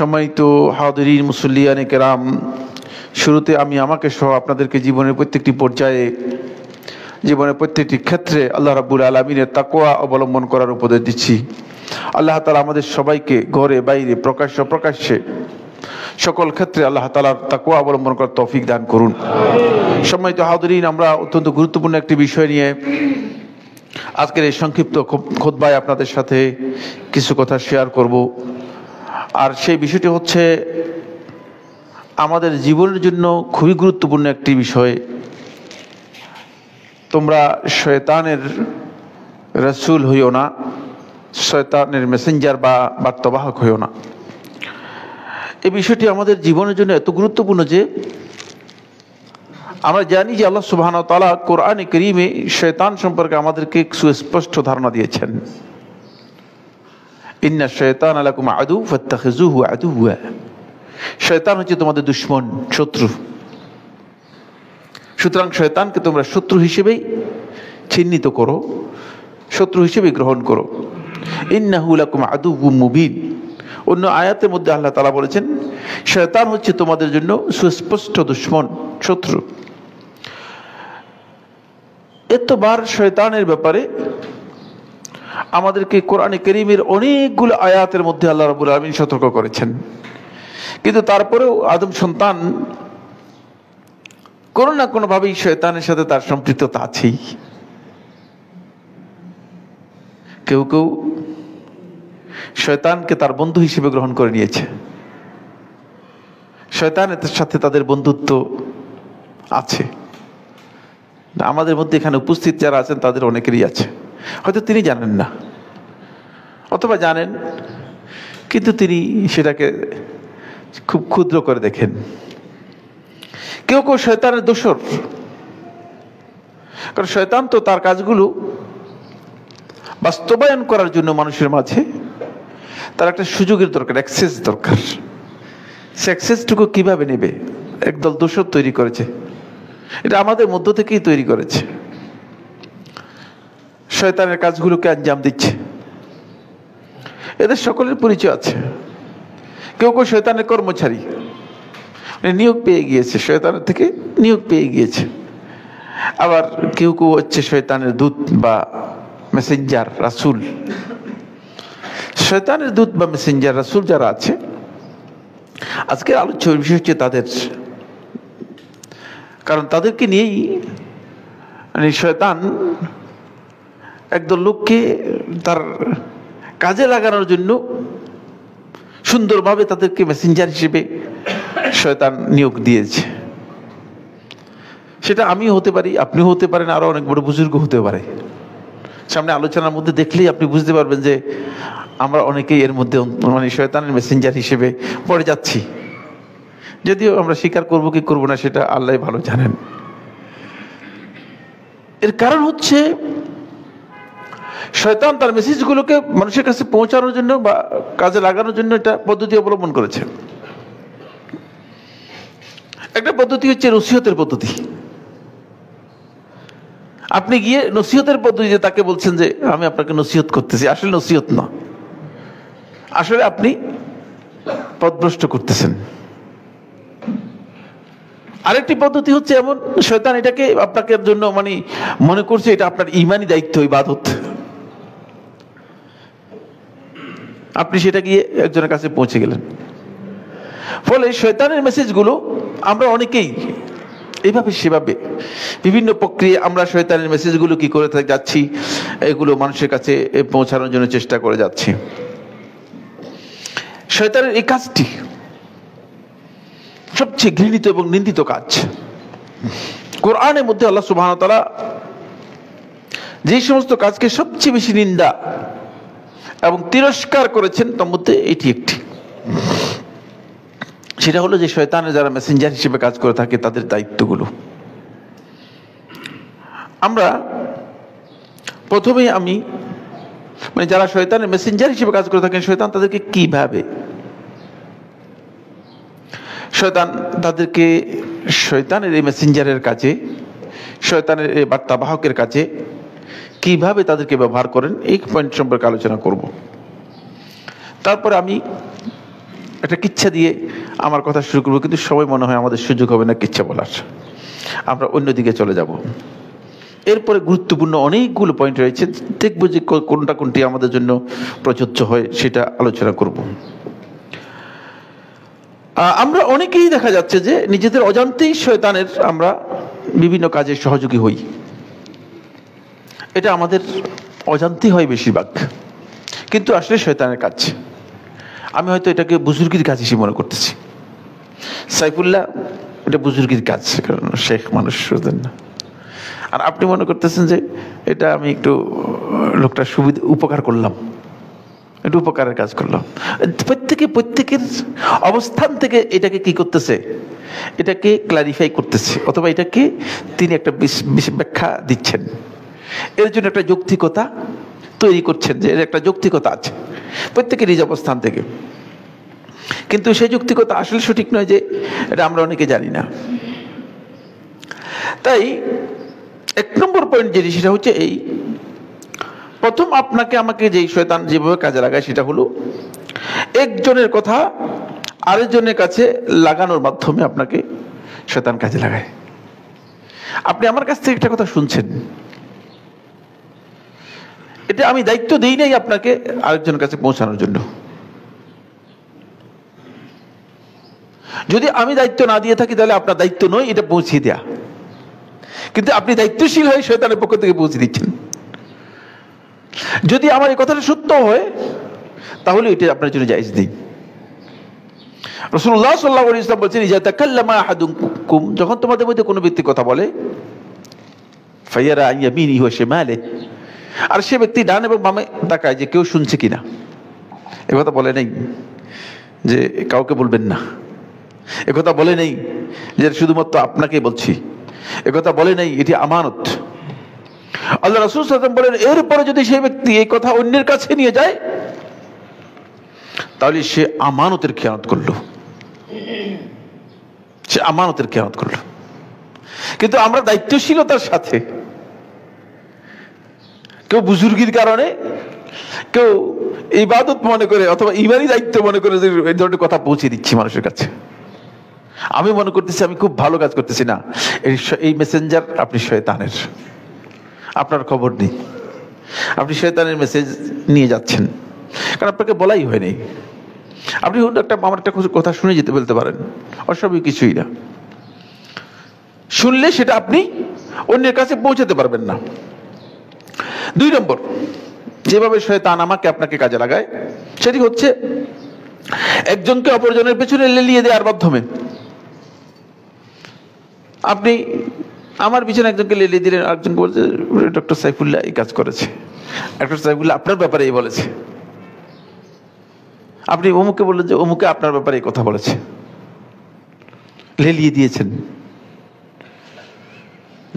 সম্মানিত হাদিরিন মুসল্লিয়ানে কেরাম, শুরুতে আমি আমাকে সহ আপনাদেরকে জীবনের প্রত্যেকটি পর্যায়ে, জীবনের প্রত্যেকটি ক্ষেত্রে আল্লাহ রাব্বুল আলামিনের তাকওয়া অবলম্বন করার উপদেশ দিচ্ছি। আল্লাহ তাআলা আমাদের সবাইকে ঘরে বাইরে প্রকাশ্যে সকল ক্ষেত্রে আল্লাহ তাআলার তাকওয়া অবলম্বন করার তৌফিক দান করুন। সম্মানিত হাদিরিন, আমরা অত্যন্ত গুরুত্বপূর্ণ একটি বিষয় নিয়ে আজকের এই সংক্ষিপ্ত খুতবায় আপনাদের সাথে কিছু কথা শেয়ার করব। আর সেই বিষয়টি হচ্ছে আমাদের জীবনের জন্য খুবই গুরুত্বপূর্ণ একটি বিষয়। তোমরা শয়তানের রাসূল হইও না, শয়তানের মেসেঞ্জার বা বার্তাবাহক হইও না। এই বিষয়টি আমাদের জীবনের জন্য এত গুরুত্বপূর্ণ যে আমরা জানি যে আল্লাহ সুবহানাহু ওয়া তাআলা কোরআনে কারীমে শয়তান সম্পর্কে আমাদেরকে সুস্পষ্ট ধারণা দিয়েছেন। ইন্না শায়তানা লাকুম আদু ফাত্তাখিযুহু আদুওয়া। শয়তান হচ্ছে তোমাদের দুশমন, শত্রু। সুতরাং শয়তানকে তোমরা শত্রু হিসেবেই চিহ্নিত করো, শত্রু হিসেবে গ্রহণ করো। ইন্নাহু লাকুম আদুউম মুবিন। অন্য আয়াতের মধ্যে আল্লাহ তাআলা বলেছেন শয়তান হচ্ছে তোমাদের জন্য সুস্পষ্ট দুশমন, শত্রু। এতবার শয়তানের ব্যাপারে আমাদেরকে কোরআনে কারীমের অনেকগুলো আয়াতের মধ্যে আল্লাহ রাব্বুল আলামিন সতর্ক করেছেন। কিন্তু তারপরেও আদম সন্তান কোনো না কোনোভাবেই শয়তানের সাথে তার সম্পৃক্ততা আছেই। কেউ কেউ শয়তানকে তার বন্ধু হিসেবে গ্রহণ করে নিয়েছে। শয়তানের সাথে তাদের বন্ধুত্ব আছে। আমাদের মধ্যে এখানে উপস্থিত যারা আছেন তাদের অনেকেরই আছে। হয়তো তিনি জানেন না, অথবা জানেন কিন্তু তিনি সেটাকে খুব ক্ষুদ্র করে দেখেন। কেউ কেউ শয়তানের দোসর, কারণ শয়তান তো তার কাজগুলো বাস্তবায়ন করার জন্য মানুষের মাঝে তার একটা সুযোগের দরকার, অ্যাক্সেস দরকার। সে অ্যাক্সেসটুকু কিভাবে নেবে? একদল দোসর তৈরি করেছে, এটা আমাদের মধ্য থেকেই তৈরি করেছে। শয়তানের কাজগুলোকে আঞ্জাম দিচ্ছে। এদের সকলের পরিচয় আছে। কেউ কেউ শয়তানের কর্মচারী, নিয়োগ পেয়ে গিয়েছে, শয়তানের থেকে নিয়োগ পেয়ে গিয়েছে। আবার কেউ কেউ হচ্ছে শয়তানের দূত বা মেসেঞ্জার, রাসূল। শয়তানের দূত বা মেসেঞ্জার, রাসূল যারা আছে, আজকের আলোচ্য বিষয় হচ্ছে তাদের। কারণ তাদেরকে নিয়েই শয়তান একদল লোককে তার কাজে লাগানোর জন্য সুন্দরভাবে তাদেরকে মেসেঞ্জার হিসেবে শয়তান নিয়োগ দিয়েছে। সেটা আমিও হতে পারি, আপনিও হতে পারেন, আরো অনেক বড় বুজুর্গ হতে পারে। সামনে আলোচনার মধ্যে দেখলেই আপনি বুঝতে পারবেন যে আমরা অনেকেই এর মধ্যে শয়তানের মেসেঞ্জার হিসেবে পড়ে যাচ্ছি। যদিও আমরা স্বীকার করবো কি করবো না সেটা আল্লাহ ভালো জানেন। এর কারণ হচ্ছে শয়তান তার মেসেজগুলোকে মানুষের কাছে পৌঁছানোর জন্য বা কাজে লাগানোর জন্য এটা পদ্ধতি অবলম্বন করেছে। একটা পদ্ধতি হচ্ছে নসিহতের পদ্ধতি। আপনি গিয়ে নসিহতের পদ্ধতিতে তাকে বলছেন যে আমি আপনাকে নসিহত করতেছি, আসলে নসিহত না, আসলে আপনি পথভ্রষ্ট করতেছেন। আরেকটি পদ্ধতি হচ্ছে এমন, শয়তান এটাকে আপনাকে জন্য মনে করছে এটা আপনার ঈমানি দায়িত্ব, ইবাদত। আপনি সেটা গিয়ে একজনের কাছে পৌঁছে গেলেন। ফলে শয়তানের মেসেজগুলো আমরা অনেকেই এইভাবে সেভাবে বিভিন্ন প্রক্রিয়া আমরা শয়তানের মেসেজগুলো কি করে যাচ্ছি, এগুলো মানুষের কাছে পৌঁছানোর জন্য চেষ্টা করে যাচ্ছি। শয়তানের এই কাজটি সবচেয়ে ঘৃণিত এবং নিন্দিত কাজ। কোরআনের মধ্যে আল্লাহ সুবহানাহু ওয়া তাআলা যে সমস্ত কাজকে সবচেয়ে বেশি নিন্দা এবং তিরস্কার করেছেন তার মধ্যে এটি একটি। সেটা হলো যে শয়তানের যারা মেসেঞ্জার হিসেবে কাজ করে থাকে তাদের দায়িত্বগুলো। আমরা প্রথমেই যারা শয়তানের মেসেঞ্জার হিসেবে কাজ করে থাকেন, শয়তান তাদেরকে কিভাবে, শয়তান তাদেরকে শয়তানের এই মেসেঞ্জারের কাজে, শয়তানের এই বার্তাবাহকের কাজে কিভাবে তাদেরকে ব্যবহার করেন এই পয়েন্ট সম্পর্কে আলোচনা করব। তারপরে আমি একটা কিচ্ছা দিয়ে আমার কথা শুরু করবো, কিন্তু সবাই মনে হয় আমাদের সুযোগ হবে না কিচ্ছা বলার, আমরা অন্যদিকে চলে যাব। এরপরে গুরুত্বপূর্ণ অনেকগুলো পয়েন্ট রয়েছে, দেখবো যে কোনটা কোনটি আমাদের জন্য প্রযোজ্য হয় সেটা আলোচনা করব। আমরা অনেকেই দেখা যাচ্ছে যে নিজেদের অজান্তেই শয়তানের আমরা বিভিন্ন কাজে সহযোগী হই। এটা আমাদের অজান্তেই হয় বেশিরভাগ, কিন্তু আসলে শয়তানের কাজ। আমি হয়তো এটাকে বুজুর্গির কাজ হিসেবে মনে করতেছি। সাইফুল্লাহ এটা বুজুর্গির কাজ, কারণ শেখ মানুষ না। আর আপনি মনে করতেছেন যে এটা আমি একটু লোকটার সুবিধা উপকার করলাম, একটু উপকারের কাজ করলাম। প্রত্যেকের অবস্থান থেকে এটাকে কি করতেছে, এটাকে ক্লারিফাই করতেছে, অথবা এটাকে তিনি একটা ব্যাখ্যা দিচ্ছেন। এর জন্য একটা যৌক্তিকতা তৈরি করছেন, যে এর একটা যৌক্তিকতা আছে প্রত্যেকের নিজ অবস্থান থেকে। কিন্তু সেই যৌক্তিকতা আসলে সঠিক নয়, যে এটা আমরা অনেকে জানি না। তাই 1 নম্বর পয়েন্ট যেটি, সেটা হচ্ছে এই, প্রথম আপনাকে আমাকে যেই শয়তান যেভাবে কাজে লাগায় সেটা হলো একজনের কথা আরেকজনের কাছে লাগানোর মাধ্যমে আপনাকে শয়তান কাজে লাগায়। আপনি আমার কাছ থেকে একটা কথা শুনছেন, এটা আমি দায়িত্ব দিই নাই আপনাকে আরেকজনের কাছে পৌঁছানোর জন্য। যদি আমি দায়িত্ব না দিয়ে থাকি তাহলে আপনার দায়িত্ব নয় এটা পৌঁছে দেয়া, কিন্তু আপনি দায়িত্বশীল হয়ে শয়তানের পক্ষ থেকে পৌঁছে দিচ্ছেন। যদি আমার এই কথাটা সত্য হয় তাহলে এটা আপনার জন্য জায়েজ নেই। রাসূলুল্লাহ সাল্লাল্লাহু আলাইহি ওয়াসাল্লাম বলেছেন, ইজা তাকাল্লামা আহাদুকুম, যখন তোমাদের মধ্যে কোনো ব্যক্তি কথা বলে, ফায়ারা আন ইয়ামিনিহি ওয়া শিমালিহি, আর সে ব্যক্তি ডান এবং বামে তাকায় যে কেউ শুনছে কিনা। এ কথা বলে নেই যে কাউকে বলবেন না, এ কথা বলে নেই যে শুধুমাত্র আপনাকে বলছি, এ কথা বলে নেই এটি আমানত। আল্লাহ রাসূল সাল্লাল্লাহু আলাইহি ওয়াসাল্লাম বলেন, এরপরে যদি সেই ব্যক্তি এই কথা অন্যের কাছে নিয়ে যায় তাহলে সে আমানতের খেয়ানত করলো, সে আমানতের খেয়ানত করলো। কিন্তু আমরা দায়িত্বশীলতার সাথে, কেউ বুজুর্গির কারণে, কেউ ইবাদত মনে করে অথবা ইমানি দায়িত্ব মনে করে যে এই ধরনের কথা পৌঁছে দিচ্ছি মানুষের কাছে। আমি মনে করতেছি আমি খুব ভালো কাজ করতেছি, না, এই মেসেঞ্জার আপনি শয়তানের, আপনার খবর নেই, আপনি শয়তানের মেসেজ নিয়ে যাচ্ছেন, কারণ আপনাকে বলাই হয়নি। আপনি আমার একটা কথা শুনে যেতে বলতে পারেন, অস্বাভাবিক কিছুই না, শুনলে সেটা আপনি অন্যের কাছে পৌঁছাতে পারবেন না। 2 নম্বর যেভাবে শয়তান আমাকে আপনাকে কাজে লাগায় সেটি হচ্ছে একজনকে অপরজনের পেছনে লেলিয়ে দেওয়ার মাধ্যমে। আপনি আমার পিছনে একজনকে লেলিয়ে দিলেন, আরেকজনকে বলছে ডক্টর সাইফুল্লাহ এই কাজ করেছে, ডক্টর সাইফুল্লাহ আপনার ব্যাপারে এই বলেছে। আপনি অমুককে বললেন যে অমুকে আপনার ব্যাপারে এই কথা বলেছে, লেলিয়ে দিয়েছেন।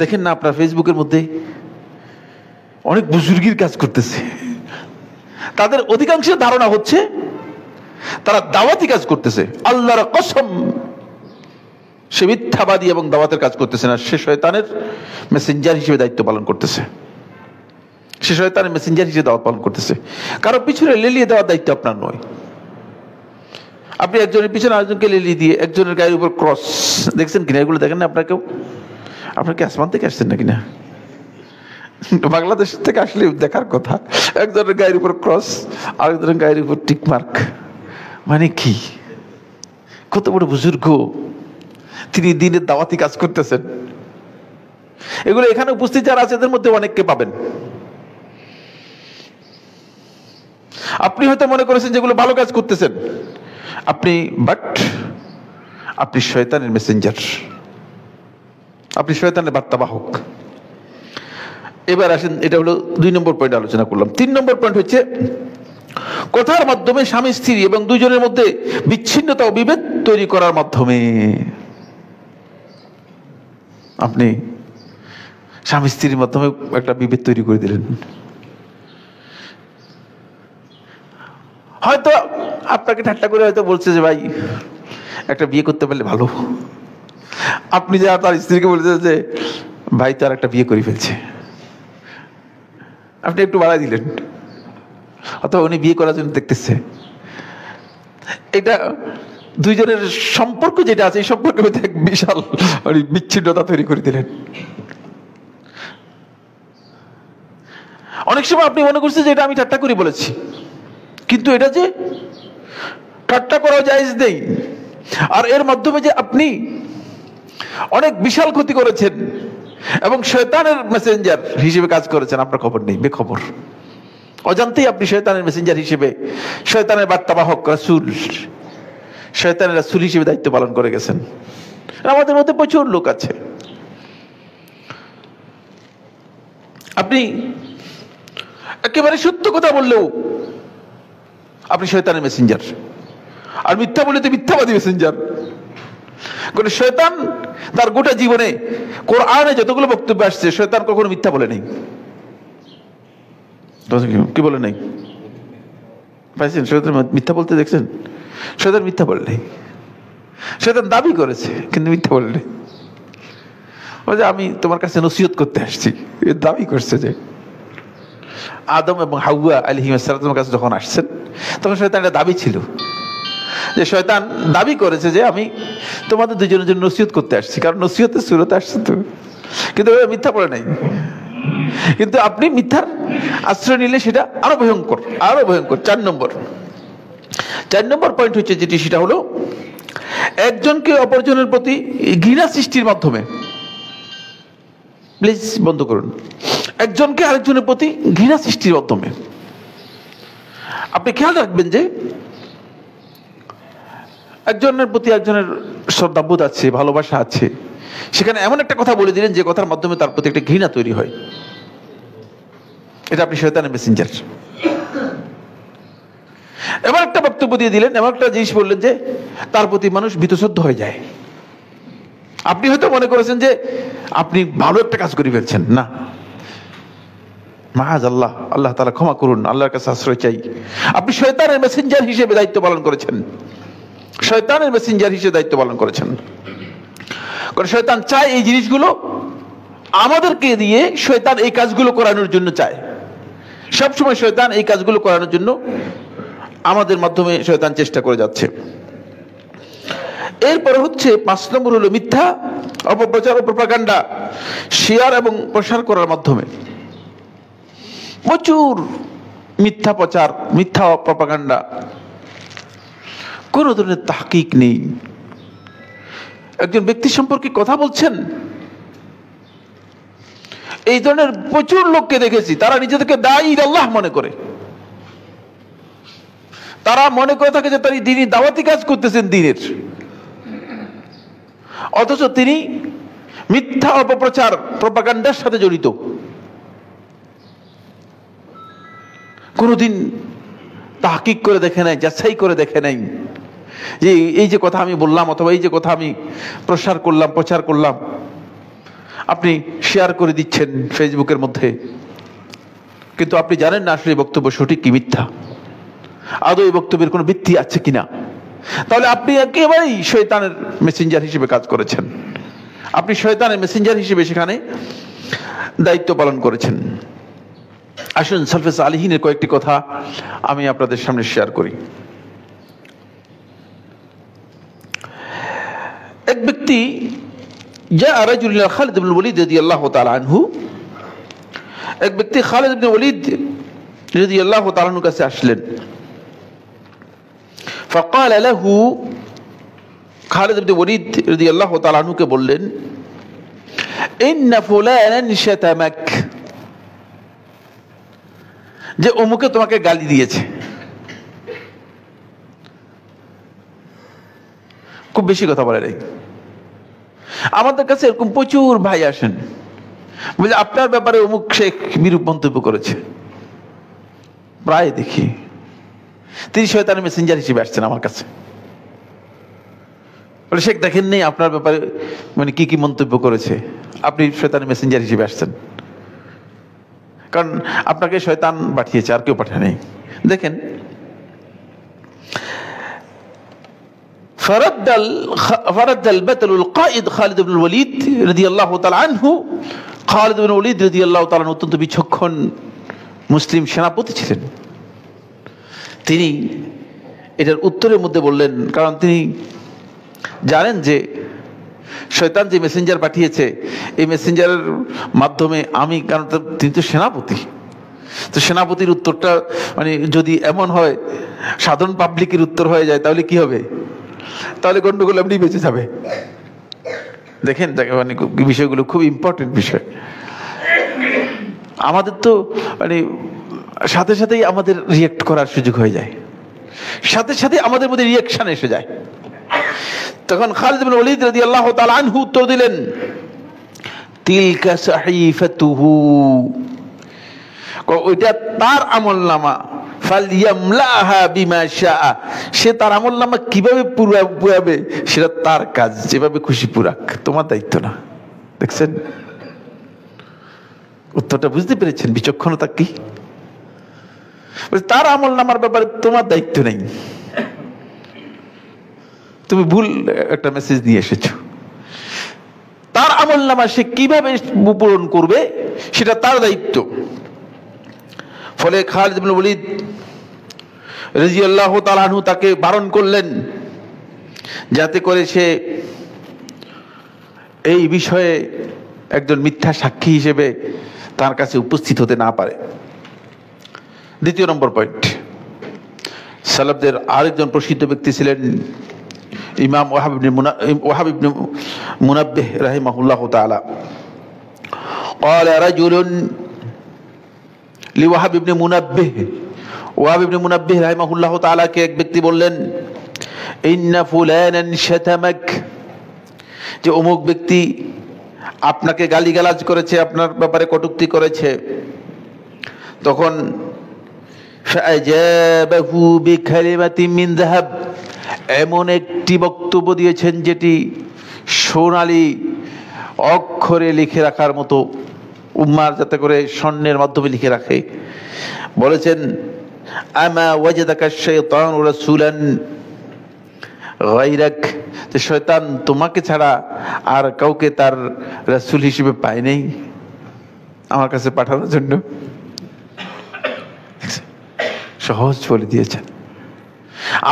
দেখেন না আপনার ফেসবুকের মধ্যে অনেক বুজুর্গির কাজ করতেছে, তাদের অধিকাংশের ধারণা হচ্ছে তারা দাওয়াতি কাজ করতেছে। আল্লাহর কসম, সে মিথ্যাবাদী এবং দাওয়াতের কাজ করতেছে না, সে শয়তানের মেসেঞ্জার হিসেবে দায়িত্ব পালন করতেছে, সে শয়তানের মেসেঞ্জার হিসেবে দাওয়াত পালন করতেছে। কারো পিছনে লেলিয়ে দেওয়ার দায়িত্ব আপনার নয়। আপনি একজনের পিছনে আরেকজনকে লেলিয়ে দিয়ে একজনের গায়ের উপর ক্রস দেখছেন কিনা, এগুলো দেখেন না আপনার কেউ? আপনার কি আসমান থেকে আসছেন নাকি? না, বাংলাদেশ থেকে আসলে দেখার কথা। একজনের গায়ের উপর ক্রস, আরেকজনের গায়ের উপর টিক মার্ক, মানে কি? কত বড় বুজুর্গ, তিনি দিনের দাওয়াতি কাজ করতেছেন। এগুলো এখানে উপস্থিত যারা আছে এদের মধ্যে অনেককে পাবেন। আপনি হয়তো মনে করেছেন যেগুলো ভালো কাজ করতেছেন আপনি শয়তানের মেসেঞ্জার, আপনি শয়তানের বার্তাবাহক। এবার আসেন, এটা হলো 2 নম্বর পয়েন্ট আলোচনা করলাম। 3 নম্বর পয়েন্ট হচ্ছে কথার মাধ্যমে স্বামী স্ত্রী এবং দুজনের মধ্যে বিচ্ছিন্নতা ও বিভেদ তৈরি করার মাধ্যমে। আপনি স্বামী স্ত্রীর মাধ্যমে একটা বিভেদ তৈরি করে দিলেন। হয়তো আপনাকে ঠাট্টা করে হয়তো বলছে যে ভাই একটা বিয়ে করতে পারলে ভালো, আপনি যে তার স্ত্রীকে বলছেন যে ভাই তো আর একটা বিয়ে করে ফেলছে, আপনি একটু বাড়াই দিলেন, অথবা উনি বিয়ে করার জন্য দেখতেছে। এটা দুইজনের সম্পর্ক যেটা আছে এই সম্পর্কের মধ্যে এক বিশাল বিচ্ছিন্নতা তৈরি করে দিলেন। অনেক সময় আপনি মনে করছেন যে এটা আমি ঠাট্টা করে বলেছি, কিন্তু এটা যে ঠাট্টা করা জায়েজ নেই, আর এর মাধ্যমে যে আপনি অনেক বিশাল ক্ষতি করেছেন এবং শয়তানের মেসেঞ্জার হিসেবে কাজ করেছেন, আপনার খবর নেই, বেখবর। অজান্তেই আপনি শয়তানের মেসেঞ্জার হিসেবে, শয়তানের বার্তাবাহক রাসূল, শয়তানের রাসূল হিসেবে দায়িত্ব পালন করে গেছেন। আমাদের মধ্যে প্রচুর লোক আছে, আপনি একেবারে সত্য কথা বললেও আপনি শয়তানের মেসেঞ্জার, আর মিথ্যা বললে তো মিথ্যাবাদী মেসেঞ্জার। কারণ শয়তান তার গোটা জীবনে কোরআনে যতগুলো বক্তব্য আসছে, শয়তান কখনো মিথ্যা বলে নেই। কি বলে নাই? পাইছেন? শয়তান মিথ্যা বলতে দেখছেন? শয়তান মিথ্যা বলে নেই। শয়তান দাবি করেছে কিন্তু মিথ্যা বলে নেই। ওই যে আমি তোমার কাছে নসিহত করতে আসছি, দাবি করছে যে আদম এবং হাওয়া আলাইহিস সালামের কাছে যখন আসছেন তখন শয়তানের দাবি ছিল যে, শয়তান দাবি করেছে যে আমি তোমাদের দুজনের জন্য নসিহত করতে আসছি, কারণ নসিহতের সুরতে আসছে তো, কিন্তু মিথ্যা বলে নাই। কিন্তু আপনি মিথ্যার আশ্রয় নিলে সেটা আরো ভয়ঙ্কর, আরো ভয়ঙ্কর। 4 নম্বর পয়েন্ট হচ্ছে যেটি, সেটা হলো একজনকে অপরজনের প্রতি ঘৃণা সৃষ্টির মাধ্যমে, প্লিজ বন্ধ করুন, একজনকে আরেকজনের প্রতি ঘৃণা সৃষ্টির মাধ্যমে আপনি খেয়াল রাখবেন যে একজনের প্রতি একজনের শ্রদ্ধাবোধ আছে, ভালোবাসা আছে, সেখানে এমন একটা কথা বলে দিলেন যে কথার মাধ্যমে তার প্রতি একটা ঘৃণা তৈরি হয়। এটা আপনি শয়তানের মেসেঞ্জার। এমন একটা বক্তব্য দিয়ে দিলেন, এমন একটা জিনিস বললেন যে তার প্রতি মানুষ ভীতসদ্ধ হয়ে যায়। আপনি হয়তো মনে করেছেন যে আপনি ভালো একটা কাজ করে ফেলছেন, না, মাআযাল্লাহ, আল্লাহ তাআলা ক্ষমা করুন, আল্লাহর কাছে আশ্রয় চাই। আপনি শয়তানের মেসেঞ্জার হিসেবে দায়িত্ব পালন করেছেন, শয়তানের মেসেঞ্জার হিসেবে দায়িত্ব পালন করেছেন। কারণ শয়তান চায় এই জিনিসগুলো আমাদেরকে দিয়ে, শয়তান এই কাজগুলো করানোর জন্য চায়। সবসময় শয়তান এই কাজগুলো করানোর জন্য আমাদের মাধ্যমে শয়তান চেষ্টা করে যাচ্ছে। এরপরে হচ্ছে 5 নম্বর হলো মিথ্যা অপপ্রচার ও প্রপাগান্ডা শেয়ার এবং প্রসার করার মাধ্যমে। প্রচুর মিথ্যা প্রচার, মিথ্যা প্রপাগান্ডা, কোন ধরনের তাহকিক নেই। একজন ব্যক্তি সম্পর্কে কথা বলছেন, এই ধরনের প্রচুর লোককে দেখেছি, তারা নিজেদেরকে দাঈ আল্লাহ মনে করে, তারা মনে করে থাকে যে তারা দ্বীনি দাওয়াতি কাজ করতেছেন দ্বীনের, অথচ তিনি মিথ্যা অপপ্রচার প্রপাগান্ডার সাথে জড়িত। কোনদিন তাহকিক করে দেখে নাই, যাচাই করে দেখে নাই যে এই যে কথা আমি বললাম অথবা এই যে কথা আমি প্রসার করলাম, প্রচার করলাম, আপনি শেয়ার করে দিচ্ছেন ফেসবুকের মধ্যে, কিন্তু আপনি জানেন না আসলে বক্তব্য সঠিক কি মিথ্যা, আদৌ এই বক্তব্যের কোনো ভিত্তি আছে কিনা। তাহলে আপনি একেবারেই শয়তানের মেসেঞ্জার হিসেবে কাজ করেছেন, আপনি শয়তানের মেসেঞ্জার হিসেবে সেখানে দায়িত্ব পালন করেছেন। আসুন সালফে সালিহিনের কয়েকটি কথা আমি আপনাদের সামনে শেয়ার করি। এক ব্যক্তি جاء رجل إلى خالد بن الوليد رضي الله تعالى عنه, এক ব্যক্তি খালিদ ইবনে ওলীদ রাদিয়াল্লাহু তাআলা আনহু কাছে আসলেন। فقال له, খালিদ ইবনে ওলীদ রাদিয়াল্লাহু তাআলা আনহুকে বললেন, إن فلانا شتمك, যে অমুকে তোমাকে গালি দিয়েছে। খুব বেশি কথা বলে নাই। আমাদের কাছে এরকম প্রচুর ভাই আসেন, বলে আপনার ব্যাপারে অমুক শেখ বিরূপ মন্তব্য করেছে, প্রায় দেখি। তিনি শয়তানের মেসেঞ্জার হিসেবে আসছেন আমার কাছে, বলে শেখ দেখেন নেই আপনার ব্যাপারে মানে কি কি মন্তব্য করেছে, আপনি শয়তানের মেসেঞ্জার হিসেবে আসছেন, কারণ আপনাকে শয়তান পাঠিয়েছে, আর কেউ পাঠায় নেই। দেখেন, فرد البطل القائد خالد بن الوليد رضي الله تعالى عنه, খালিদ ইবনে ওলীদ রাদিয়াল্লাহু তাআলা অত্যন্ত বিচক্ষণ মুসলিম সেনাপতি ছিলেন। তিনি এটার উত্তরের মধ্যে বললেন, কারণ তিনি জানেন যে শয়তান যে মেসেঞ্জার পাঠিয়েছে, এই মেসেঞ্জারের মাধ্যমে কারণ তিনি তো সেনাপতি, তো সেনাপতির উত্তরটা মানে যদি এমন হয় সাধারণ পাবলিকের উত্তর হয়ে যায়, তাহলে কি হবে? তাহলে গন্ডগোল আপনি বেঁচে যাবে। দেখেন মানে বিষয়গুলো খুব ইম্পর্টেন্ট বিষয়। আমাদের তো মানে সাথে সাথেই আমাদের রিয়েক্ট করার সুযোগ হয়ে যায়, সাথে সাথে আমাদের মধ্যে রিয়েকশন এসে যায়। তখন খালিদ ইবনে ওয়ালিদ রাদিয়াল্লাহু তাআলা আনহু উত্তর দিলেন, তিলকা সাহিফাতুহু, ওইটা তার আমলনামা, ফালইয়ামলাহা বিমা শাআ, সে তার আমলনামা কিভাবে পুরাবে সেটা তার কাজ, যেভাবে খুশি পুরাক, তোমার দায়িত্ব না। দেখছেন উত্তরটা, বুঝতে পেরেছেন বিচক্ষণতা কি? তার আমলনামার ব্যাপারে তোমার দায়িত্ব নেই, তুমি ভুল একটা মেসেজ নিয়ে এসেছো। তার আমলনামা সে কিভাবে পূরণ করবে সেটা তার দায়িত্ব। ফলে খালিদ ইবনে ওয়ালিদ রাদিয়াল্লাহু তাআলা আনহু তাকে বারণ করলেন যাতে করে সে এই বিষয়ে একজন মিথ্যা সাক্ষী হিসেবে তার কাছে উপস্থিত হতে না পারে। দ্বিতীয় নম্বর পয়েন্ট, সালাফদের আরেকজন প্রসিদ্ধ ব্যক্তি ছিলেন ইমাম ওয়াহাব ইবনে মুনাব্বিহ রাহিমাহুল্লাহু তাআলা। قال رجل লিওয়াহাব ইবনে মুনাব্বিহ, ওয়াহাব ইবনে মুনাব্বিহ রাহিমাহুল্লাহু তাআলা কে এক ব্যক্তি বললেন, ইন্না ফুলানান শাতামাক, যে অমুক ব্যক্তি আপনাকে গালিগালাজ করেছে, আপনার ব্যাপারে কটূক্তি করেছে। তখন ফাআজাবাহু বিকালিমাতিন মিন যাহাব, এমন একটি বক্তব্য দিয়েছেন যেটি সোনালী অক্ষরে লিখে রাখার মতো, উম্মার যাতে করে স্বর্ণের মাধ্যমে লিখে রাখে। বলেছেন, আমা ওয়াজাদাকা শাইতানু রাসূলান গায়রাক, যে শয়তান তোমাকে ছাড়া আর কাউকে তার রাসূল হিসেবে পায় নাই আমার কাছে পাঠানোর জন্য। সহজ বলে দিয়েছেন।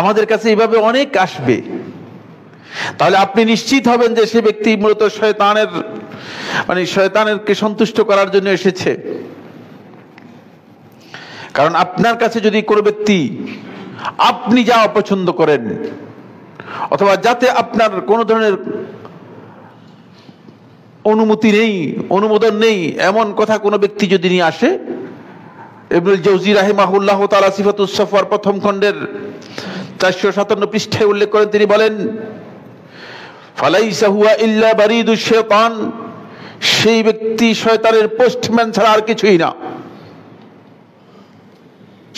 আমাদের কাছে এইভাবে অনেক আসবে, তাহলে আপনি নিশ্চিত হবেন যে সে ব্যক্তি মূলত শয়তানেরকে সন্তুষ্ট করার জন্য এসেছে। কারণ আপনার কাছে যদি কোনো ব্যক্তি আপনি যা অপছন্দ করেন অথবা যাতে আপনার কোনো ধরনের অনুমতি নেই, অনুমোদন নেই, এমন কথা কোনো ব্যক্তি যদি নিয়ে আসে, ইবনুল জাওজি রাহিমাহুল্লাহু তাআলা সিফাতুস সাফওয়ার প্রথম খণ্ডের 457 পৃষ্ঠায় উল্লেখ করেন, তিনি বলেন, ফালাইসা হুয়া ইল্লা বারিদুশ শাইতান, সেই ব্যক্তি শয়তানের পোস্টম্যান ছাড়া আর কিছুই না।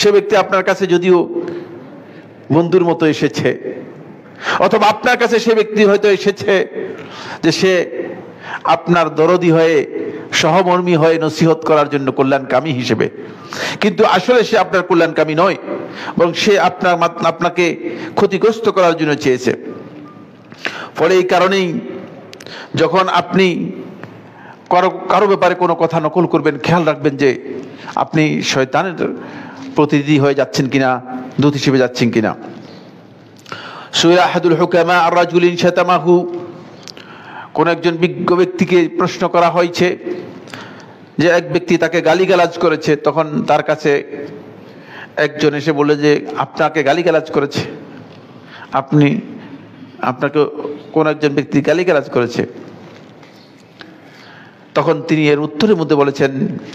সে ব্যক্তি আপনার কাছে যদিও বন্ধুর মতো এসেছে, অথবা আপনার কাছে সে ব্যক্তি হয়তো এসেছে যে সে আপনার দরদি হয়ে, সহমর্মী হয়ে নসিহত করার জন্য, কল্যাণকামী হিসেবে, কিন্তু আসলে সে আপনার কল্যাণকামী নয়, বরং সে আপনাকে ক্ষতিগ্রস্ত করার জন্য চেয়েছে। ফলে এই কারণেই যখন আপনি কারো ব্যাপারে কোনো কথা নকল করবেন, খেয়াল রাখবেন যে আপনি শয়তানের প্রতিনিধি হয়ে যাচ্ছেন কিনা, দূত হিসেবে যাচ্ছেন কিনা। সুইলা আহাদুল হুকামা আর রাজুলিন শাতামাহু, কোন একজন বিজ্ঞ ব্যক্তিকে প্রশ্ন করা হয়েছে যে এক ব্যক্তি তাকে গালিগালাজ করেছে। তখন তার কাছে একজন এসে বলে যে আপনাকে গালিগালাজ করেছে, আপনাকে কোন একজন ব্যক্তি গালিগালাজ করেছে। তখন তিনি এর উত্তরের মধ্যে বলেছেন,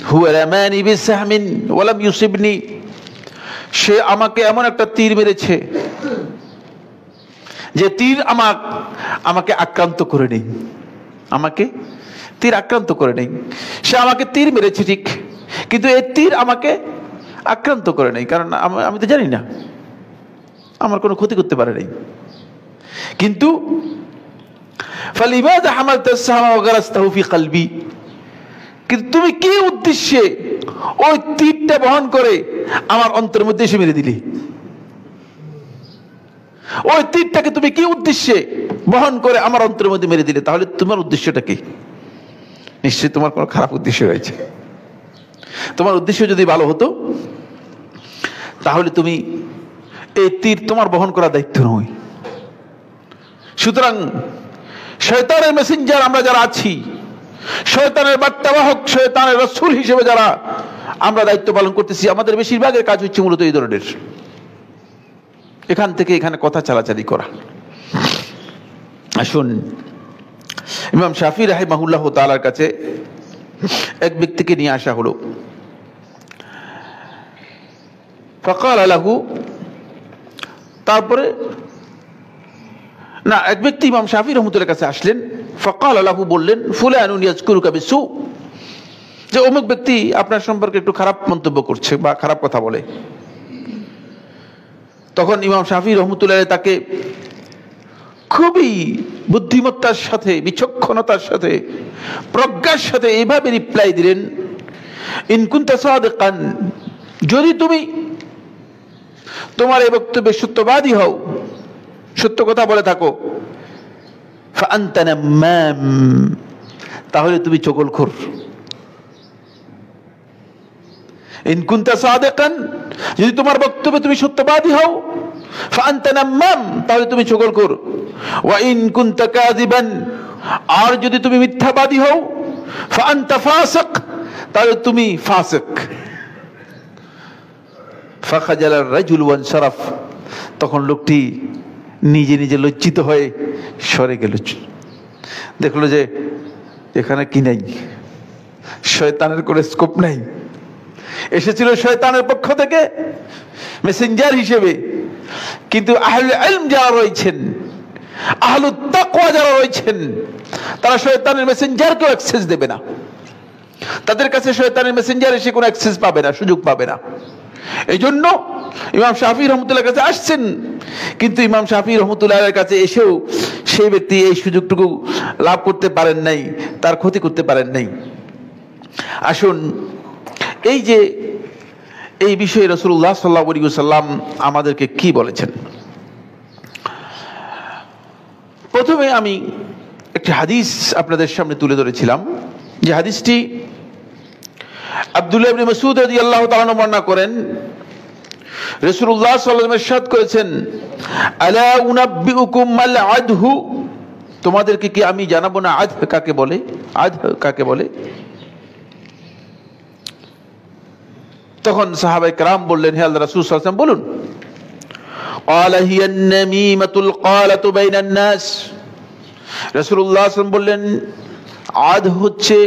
হুয়া রামানি বিসাহমিন ওয়া লাম ইউসিবনি, সে আমাকে এমন একটা তীর মেরেছে যে তীর আমাকে আক্রান্ত করে নেই, আমাকে তীর আক্রান্ত করে নেই। সে আমাকে তীর মেরেছে ঠিক, কিন্তু এই তীর আমাকে আক্রান্ত করে নেই, কারণ আমি তো জানি না, আমার কোনো ক্ষতি করতে পারে নাই। কিন্তু ফালিমাযা হামালতাস সাহমা ওয়া গারাসতাহু ফি কলবি, কিন্তু তুমি কি উদ্দেশ্যে ওই তীরটা বহন করে আমার অন্তরের মধ্যে এসে মেরে দিলে? ওই তীরটাকে তুমি কি উদ্দেশ্যে বহন করে আমার অন্তরের মধ্যে মেরে দিলে? তাহলে তোমার উদ্দেশ্যটা কি? নিশ্চয়ই তোমার কোনো খারাপ উদ্দেশ্য রয়েছে। তোমার উদ্দেশ্য যদি ভালো হতো তাহলে তুমি এই তীর তোমার বহন করার দায়িত্ব নয়। সুতরাং শয়তানের মেসেঞ্জার আমরা যারা আছি, শয়তানের বার্তাবাহক, শয়তানের রাসূল হিসেবে যারা আমরা দায়িত্ব পালন করতেছি, আমাদের বেশিরভাগের কাজ হচ্ছে মূলত এই ধরনের, এখান থেকে এখানে কথা চালাচালি করা। আসুন, ইমাম শাফি রাহিমাহুল্লাহ তাআলার কাছে এক ব্যক্তিকে নিয়ে আসা হলো। ফাকাল লাহু, তারপরে না, এক ব্যক্তি ইমাম শাফি রহমতুল্লাহর কাছে আসলেন। ফাকাল লাহু, বললেন, ফুলানুন ইয়াজকুরুকা বিসু, যে অমুক ব্যক্তি আপনার সম্পর্কে একটু খারাপ মন্তব্য করছে বা খারাপ কথা বলে। তখন ইমাম শাফি রহমতুল্লাহ তাকে খুবই বুদ্ধিমত্তার সাথে, বিচক্ষণতার সাথে, প্রজ্ঞার সাথে এইভাবে রিপ্লাই দিলেন, ইন কুনতা সাদিকান, যদি তুমি তোমার এই বক্তব্যে সত্যবাদী হও, সত্য কথা বলে থাকো, ফাআনতা নাম্মাম, তাহলে তুমি চগলখোর। ইন কুনতা সাদিকান, যদি তোমার বক্তব্যে তুমি সত্যবাদী হও, ফাআনতা নাম্মাম, তাহলে তুমি চগলখোর। ওয়া ইন কুনতা কাযিবান, আর যদি তুমি মিথ্যাবাদী হও, ফাআনতা ফাসিক, তাহলে তুমি ফাসিক। ফাখাজালা আর-রাজুল ওয়ানসারাফ, তখন লোকটি নিজে নিজে লজ্জিত হয়ে সরে গেল। দেখলো যে এখানে কি নাই, শয়তানের কোনো স্কোপ নাই। এসেছিল শয়তানের পক্ষ থেকে মেসেঞ্জার হিসেবে, কিন্তু আহলে ইলম যারা রয়েছেন, আহলুত তাকওয়া যারা রয়েছেন, তারা শয়তানের মেসেঞ্জারকেও অ্যাক্সেস দেবে না। তাদের কাছে শয়তানের মেসেঞ্জার এসে কোনো অ্যাক্সেস পাবে না, সুযোগ পাবে না। এই জন্য ইমাম শাফি রহমতুল্লাহ কাছে আসছেন, কিন্তু ইমাম শাফি রহমতুল্লাহ কাছে এসেও সেই ব্যক্তি এই সুযোগটুকু লাভ করতে পারেন নাই, তার ক্ষতি করতে পারেন নাই। আসুন, এই যে এই বিষয়ে রাসূলুল্লাহ সাল্লাল্লাহু আলাইহি ওয়াসাল্লাম আমাদেরকে কি বলেছেন। প্রথমে আমি একটি হাদিস আপনাদের সামনে তুলে ধরেছিলাম, যে হাদিসটি আব্দুল্লাহ ইবনে মাসউদ রাদিয়াল্লাহু তাআলা বর্ণনা করেন। রাসূলুল্লাহ সাল্লাল্লাহু আলাইহি ওয়াসাল্লাম ইরশাদ করেছেন, আলা উনাব্বিউকুম মাল আদহু, তোমাদেরকে কি আমি জানাবো না আদহ কাকে বলে? আদহ কাকে বলে? তখন সাহাবায়ে কেরাম বললেন, হে আল্লাহর রাসূল সাল্লাল্লাহু আলাইহি ওয়াসাল্লাম বলুন। ক্বালা হিয়া আন-নামীমাতুল ক্বালাতু বাইনান নাস, রাসূলুল্লাহ সাল্লাল্লাহু আলাইহি ওয়াসাল্লাম বললেন, আদহ হচ্ছে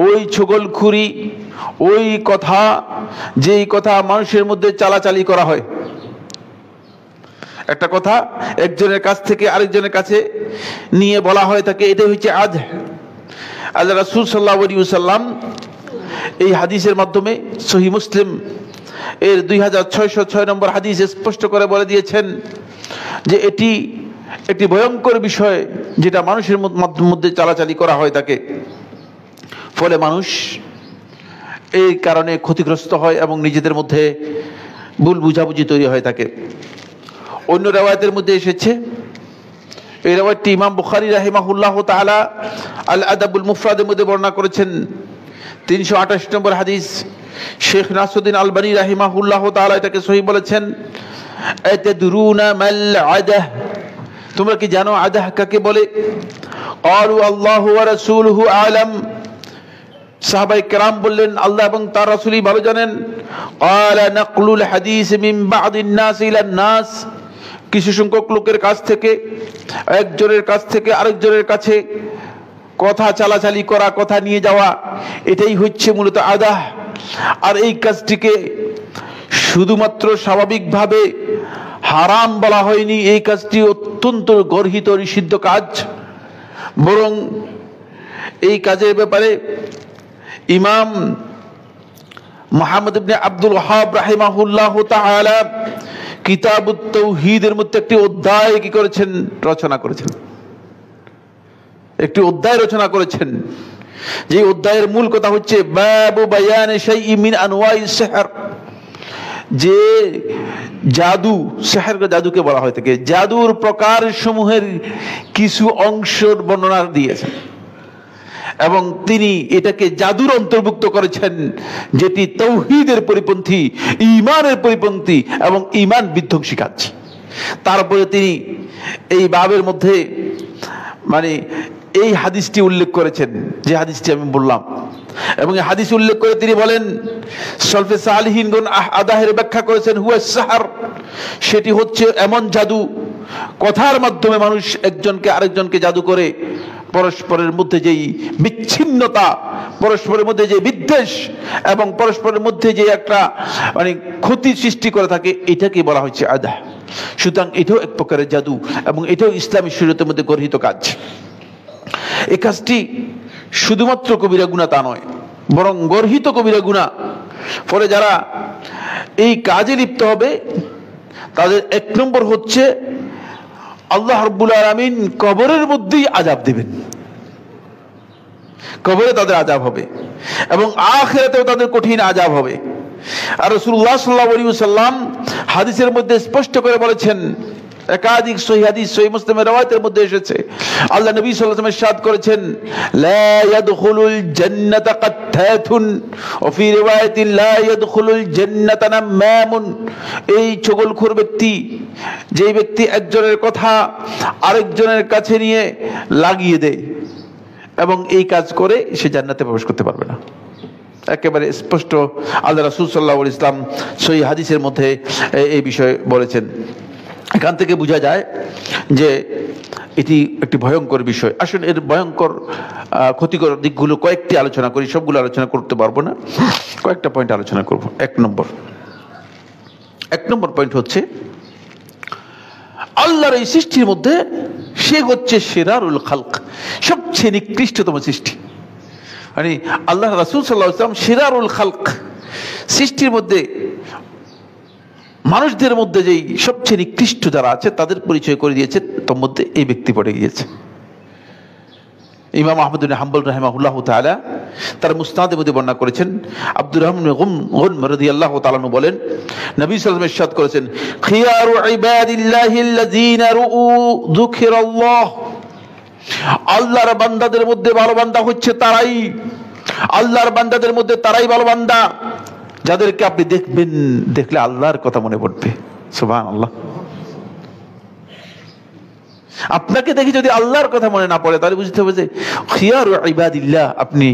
ওই ছগলখুরি, ওই কথা, যেই কথা মানুষের মধ্যে চালাচালি করা হয়। একটা কথা একজনের কাছ থেকে আরেকজনের কাছে নিয়ে বলা হয় থাকে, এটাই হচ্ছে আদহ। আল্লাহ রাসূল সাল্লাল্লাহু আলাইহি ওয়াসাল্লাম এই হাদিসের মাধ্যমে সহিহ মুসলিম এর 2606 নম্বর হাদিস স্পষ্ট করে বলে দিয়েছেন যে এটি একটি ভয়ঙ্কর বিষয়, যেটা মানুষের মধ্যে চালাচালি করা হয় থাকে। ফলে মানুষ এই কারণে ক্ষতিগ্রস্ত হয় এবং নিজেদের মধ্যে ভুল বুঝাবুঝি তৈরি হয়ে থাকে। অন্য রিওয়ায়াতের মধ্যে এসেছে, এই রিওয়ায়াতটি ইমাম বুখারী রাহিমাহুল্লাহ তাআলা আল আদাবুল মুফরাদের মধ্যে বর্ণনা করেছেন, 328 নম্বর হাদিস। শেখ নাসরুদ্দিন আলবানী রাহিমাহুল্লাহ তাআলা এটাকে সহিহ বলেছেন। আতাদরুনা মাল আদাহ, তোমরা কি জানো আদাহ কাকে বলে? ক্বালু আল্লাহু ওয়া রাসূলুহু আ'লাম, সাহাবায়ে কেরাম বললেন, আল্লাহ এবং তার রাসূলই ভালো জানেন। ক্বালা নাকলুল হাদিস মিন বা'দিন নাস ইলান নাস, কিছু সংখ্যক লোকের কাছ থেকে, একজনের কাছ থেকে আরেকজনের কাছে কথা চালাচালি করা, কথা নিয়ে যাওয়া, এটাই হচ্ছে মূলত আদাহ। আর এই কাজটিকে শুধুমাত্র স্বাভাবিকভাবে হারাম বলা হয়নি, এই কাজটি অত্যন্ত গর্হিত নিষিদ্ধ কাজ। বরং এই কাজের ব্যাপারে ইমাম মুহাম্মদ ইবনে আব্দুল ওয়াহাব রাহিমাহুল্লাহ তাআলা কিতাবুত তাওহীদের মধ্যে একটি অধ্যায় কি করেছেন? রচনা করেছেন। একটি অধ্যায় রচনা করেছেন, যে অধ্যায়ের মূল কথা হচ্ছে বাবু বায়ানে শাইইন মিন আনওয়াইস সিহর, যে জাদু, সিহর জাদুকে বলা হয় থাকে, জাদুর প্রকার সমূহের কিছু অংশের বর্ণনা দিয়েছেন। এবং তিনি এটাকে জাদুর অন্তর্ভুক্ত করেছেন, যেটি তাওহীদের পরিপন্থী, ঈমানের পরিপন্থী এবং ঈমান বিধ্বংসী কাজ। তারপরে তিনি এই বাবের মধ্যে মানে এই হাদিসটি উল্লেখ করেছেন, যে হাদিসটি আমি বললাম, এবং এই হাদিস উল্লেখ করে তিনি বলেন, সলফে সালিহিনগণ আদাহের ব্যাখ্যা করেছেন, হুয়া সাহার, সেটি হচ্ছে এমন জাদু, কথার মাধ্যমে মানুষ একজনকে আরেকজনকে জাদু করে পরস্পরের মধ্যে যেই বিচ্ছিন্নতা, পরস্পরের মধ্যে যে বিদ্বেষ এবং পরস্পরের মধ্যে যে একটা মানে ক্ষতি সৃষ্টি করে থাকে, এটাকে বলা হচ্ছে আদাহ। সুতরাং এটাও এক প্রকারের জাদু এবং এটাও ইসলামী শরীয়তের মধ্যে গর্হিত কাজ। এই কাজটি শুধুমাত্র কবিরা গুনাহ তা নয়, বরং গর্হিত কবিরা গুনাহ। ফলে যারা এই কাজে লিপ্ত হবে তাদের এক নম্বর হচ্ছে আল্লাহ রাব্বুল আলামিন কবরের মধ্যেই আযাব দিবেন, কবরে তাদের আযাব হবে এবং আখিরাতেও তাদের কঠিন আযাব হবে। আর রাসূলুল্লাহ সাল্লাল্লাহু আলাইহি ওয়াসাল্লাম হাদিসের মধ্যে স্পষ্ট করে বলেছেন, একাধিক সহিহ হাদিস সহিহ মুসলিমের রওয়ায়াতের মধ্যে এসেছে, আল্লাহ নবী সাল্লাল্লাহু আলাইহি ওয়াসাল্লাম ইরশাদ করেছেন, লা ইয়াদখুলুল জান্নাতা কাত্তাতুন ওয়া ফি রিওয়ায়াতিন লা ইয়াদখুলুল জান্নাতা নামামুন। এই চগলখোর ব্যক্তি, যেই ব্যক্তি একজনের কথা আরেকজনের কাছে নিয়ে লাগিয়ে দেয় এবং এই কাজ করে, সে জান্নাতে প্রবেশ করতে পারবে না। একেবারে স্পষ্ট আল্লাহ রাসূল সাল্লাল্লাহু আলাইহি ওয়াসাল্লাম সহিহ হাদিসের মধ্যে এই বিষয়ে বলেছেন। এখান থেকে বোঝা যায় যে এটি একটি ভয়ঙ্কর বিষয়। আসলে এর ভয়ঙ্কর ক্ষতিকর দিকগুলো কয়েকটি আলোচনা করি, সবগুলো আলোচনা করতে পারবো না, কয়েকটা পয়েন্ট আলোচনা করব। এক নম্বর পয়েন্ট হচ্ছে, আল্লাহর এই সৃষ্টির মধ্যে সে হচ্ছে শিরারুল খালক, সবচেয়ে নিকৃষ্টতম সৃষ্টি। মানে আল্লাহ রাসূল সাল্লাল্লাহু আলাইহি ওয়াসাল্লাম শিরারুল খালক, সৃষ্টির মধ্যে মানুষদের মধ্যে যেই সবচেয়ে নিকৃষ্ট যারা আছে তাদের পরিচয় করে দিয়েছে, তার মধ্যে এই ব্যক্তি পড়ে গিয়েছে। ইমাম আহমদ ইবনে হাম্বল রাহিমাহুল্লাহ তাআলা তার মুসনাদের মধ্যে বর্ণনা করেছেন, আব্দুর রহমান ইবনে গুনম রাদিয়াল্লাহু তাআলা বলেন, নবী সাল্লাল্লাহু আলাইহি ওয়াসাল্লাম ইরশাদ করেছেন, খিয়ারু ইবাদিল্লাহি আল্লাযীনা রুউ যুকিরাল্লাহ, আল্লাহর বান্দাদের মধ্যে ভালো বান্দা হচ্ছে তারাই, আল্লাহর বান্দাদের মধ্যে তারাই ভালো বান্দা যাদেরকে আপনি দেখবেন, দেখলে আল্লাহর কথা মনে পড়বে। সুবহানাল্লাহ। আপনাকে দেখে যদি আল্লাহর কথা মনে না পড়ে, তাহলে বুঝতে হবে যে খিয়ারু ইবাদিল্লাহ আপনি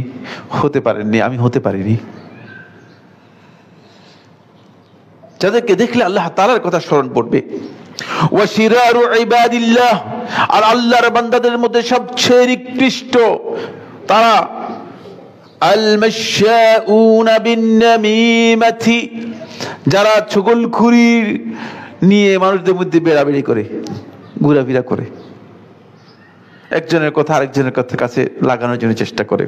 হতে পারেননি, আমি হতে পারিনি। যাদেরকে দেখলে আল্লাহ তাআলার কথা স্মরণ পড়বে। ওয়া শিরারু ইবাদিল্লাহ, আর আল্লাহর বান্দাদের মধ্যে সবচেয়ে নিকৃষ্ট তারা আল মাশাউনা বিন নামিমাতি, যারা চগলখুরি নিয়ে মানুষদের মধ্যে বেড়াবেড়ি করে, ঘোরাফেরা করে, একজনের কথা আরেকজনের কাছে লাগানোর জন্য চেষ্টা করে।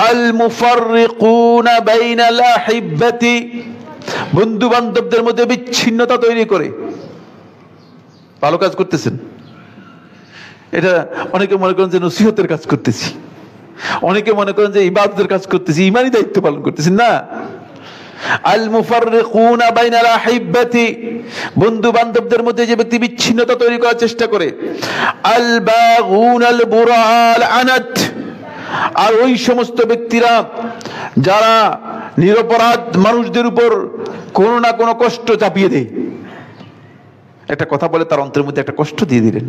আল মুফাররিকুনা বাইনাল আহিব্বাতি, বন্ধু বান্ধবদের মধ্যে বিচ্ছিন্নতা তৈরি করে। ভালো কাজ করতেছেন, এটা অনেকে মনে করেন যে নসিহতের কাজ করতেছি, অনেকে মনে করেন যে ইবাদতের কাজ করতেছি, ঈমানি দায়িত্ব পালন করতেছি। না, আল মুফাররিকুনা বাইনাল আহিব্বাতি, বন্ধু বান্ধবদের মধ্যে যে ব্যক্তি বিচ্ছিন্নতা তৈরি করার চেষ্টা করে। আল বাগুনাল বুরাল আনাত, আর ওই সমস্ত ব্যক্তিরা যারা নিরপরাধ মানুষদের উপর কোনো না কোনো কষ্ট চাপিয়ে দেয়। একটা কথা বলে তার অন্তরের মধ্যে একটা কষ্ট দিয়ে দিলেন।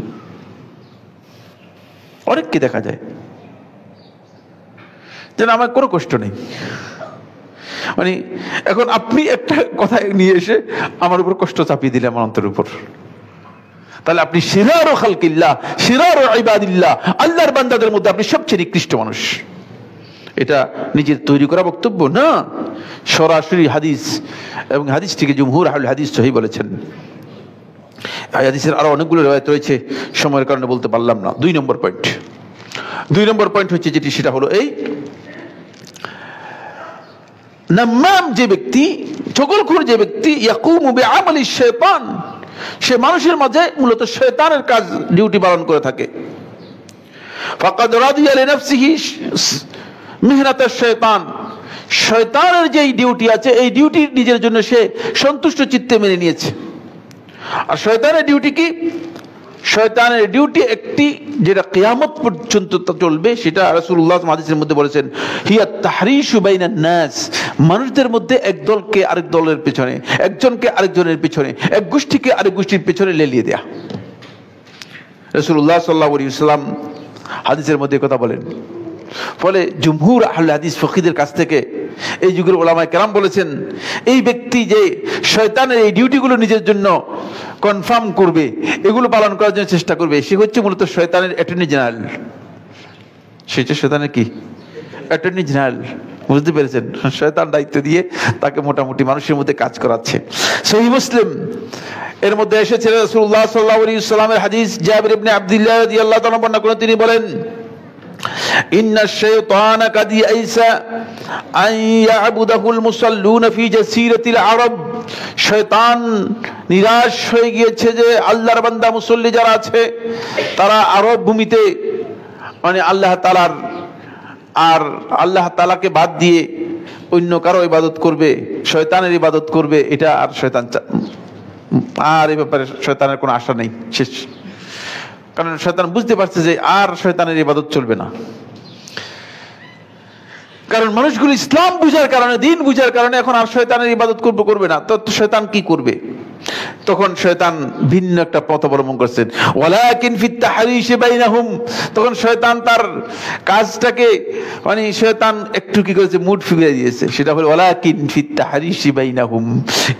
অনেককে দেখা যায় যেন আমার কোনো কষ্ট নেই, মানে এখন আপনি একটা কথা নিয়ে এসে আমার উপর কষ্ট চাপিয়ে দিলেন আমার অন্তরের উপর, তাহলে আপনি শিরারু খালকিল্লাহ, শিরারু ইবাদিল্লাহ, আল্লাহর বান্দাদের মধ্যে আপনি সবচেয়ে নিকৃষ্ট মানুষ। এটা নিজের তৈরি করা বক্তব্য না, সরাসরি হাদিস, এবং হাদিসটিকে জুমহুর আহলে হাদিস সহিহ বলেছেন। এই হাদিসের আরো অনেকগুলো riwayat রয়েছে, সময়ের কারণে বলতে পারলাম না। দুই নম্বর পয়েন্ট হচ্ছে যেটি, সেটা হলো এই নাম্মাম যে ব্যক্তি, চগলখোর যে ব্যক্তি, ইয়াকুমু বিআমালি শাইতান, সে মানুষের মাঝে মূলত শয়তানের কাজ, ডিউটি পালন করে থাকে। ফাকাদ রাদিয়া লিনাফসিহি মিহনাতাশ শাইতান, শয়তানের যেই ডিউটি আছে, এই ডিউটি নিজের জন্য সে সন্তুষ্ট চিত্তে মেনে নিয়েছে। আর শয়তানের ডিউটি কি? শয়তানের ডিউটি একটি যেটা কিয়ামত পর্যন্ত চলবে, সেটা রাসূলুল্লাহ হাদিসের মধ্যে বলেছেন, হিয়া তাহরিশু বাইনান নাস, মানুষদের মধ্যে এক দলকে আরেক দলের পেছনে, একজনকে আরেকজনের পেছনে, এক গোষ্ঠীকে আরেক গোষ্ঠীর পেছনে লেলিয়ে দেয়া। রাসূলুল্লাহ সাল্লাল্লাহু আলাইহি ওয়াসাল্লাম হাদিসের মধ্যে কথা বলেন। ফলে জুমহুর আহলে হাদিস ফকিহদের কাছ থেকে এই যুগের উলামায়ে কেরাম বলেছেন, এই ব্যক্তি যে শয়তানের এই ডিউটিগুলো নিজের জন্য কনফার্ম করবে, এগুলো পালন করার জন্য চেষ্টা করবে, সে হচ্ছে মূলত শয়তানের অ্যাটর্নি জেনারেল। সে হচ্ছে শয়তানের কি? Attorney general. বুঝতে পেরেছেন? শয়তান দায়িত্ব দিয়ে তাকে মোটামুটি মানুষের মধ্যে কাজ করাচ্ছে। সহিহ মুসলিম এর মধ্যে এসেছে রাসূলুল্লাহ সাল্লাল্লাহু আলাইহি ওয়াসাল্লামের হাদিস, জাবির ইবনে আব্দুল্লাহ রাদিয়াল্লাহু তাআলা বর্ণনা করেন, তিনি বলেন, ইন্না শাইতানা কাদ ইয়াইসা আন ইয়াবুদাহুল মুসাল্লুনা ফি জাসিরাতিল আরব, শয়তান নিরাশ হয়ে গিয়েছে যে আল্লাহর বান্দা মুসল্লি যারা আছে তারা আরব ভূমিতে মানে আল্লাহ তাআলাকে বাদ দিয়ে অন্য কারো ইবাদত করবে, শয়তানের ইবাদত করবে, এটা আর শয়তান আর এই ব্যাপারে শয়তানের কোনো আশা নেই, শেষ। কারণ শয়তান বুঝতে পারছে যে আর শয়তানের ইবাদত চলবে না। কারণ মানুষগুলো ইসলাম বুঝার কারণে, দিন বুঝার কারণে এখন আর শয়তানের ইবাদত করবে না। তো শয়তান কি করবে? তখন শয়তান ভিন্ন একটা পথ অবলম্বন করছেন, ওয়ালাকিন ফিত তাহরিশ বাইনাহুম। তখন শয়তান তার কাজটাকে মানে শয়তান একটু কি করেছে, মুড ফিরিয়ে দিয়েছে। সেটা হলো ওয়ালাকিন ফিত তাহরিশ বাইনাহুম,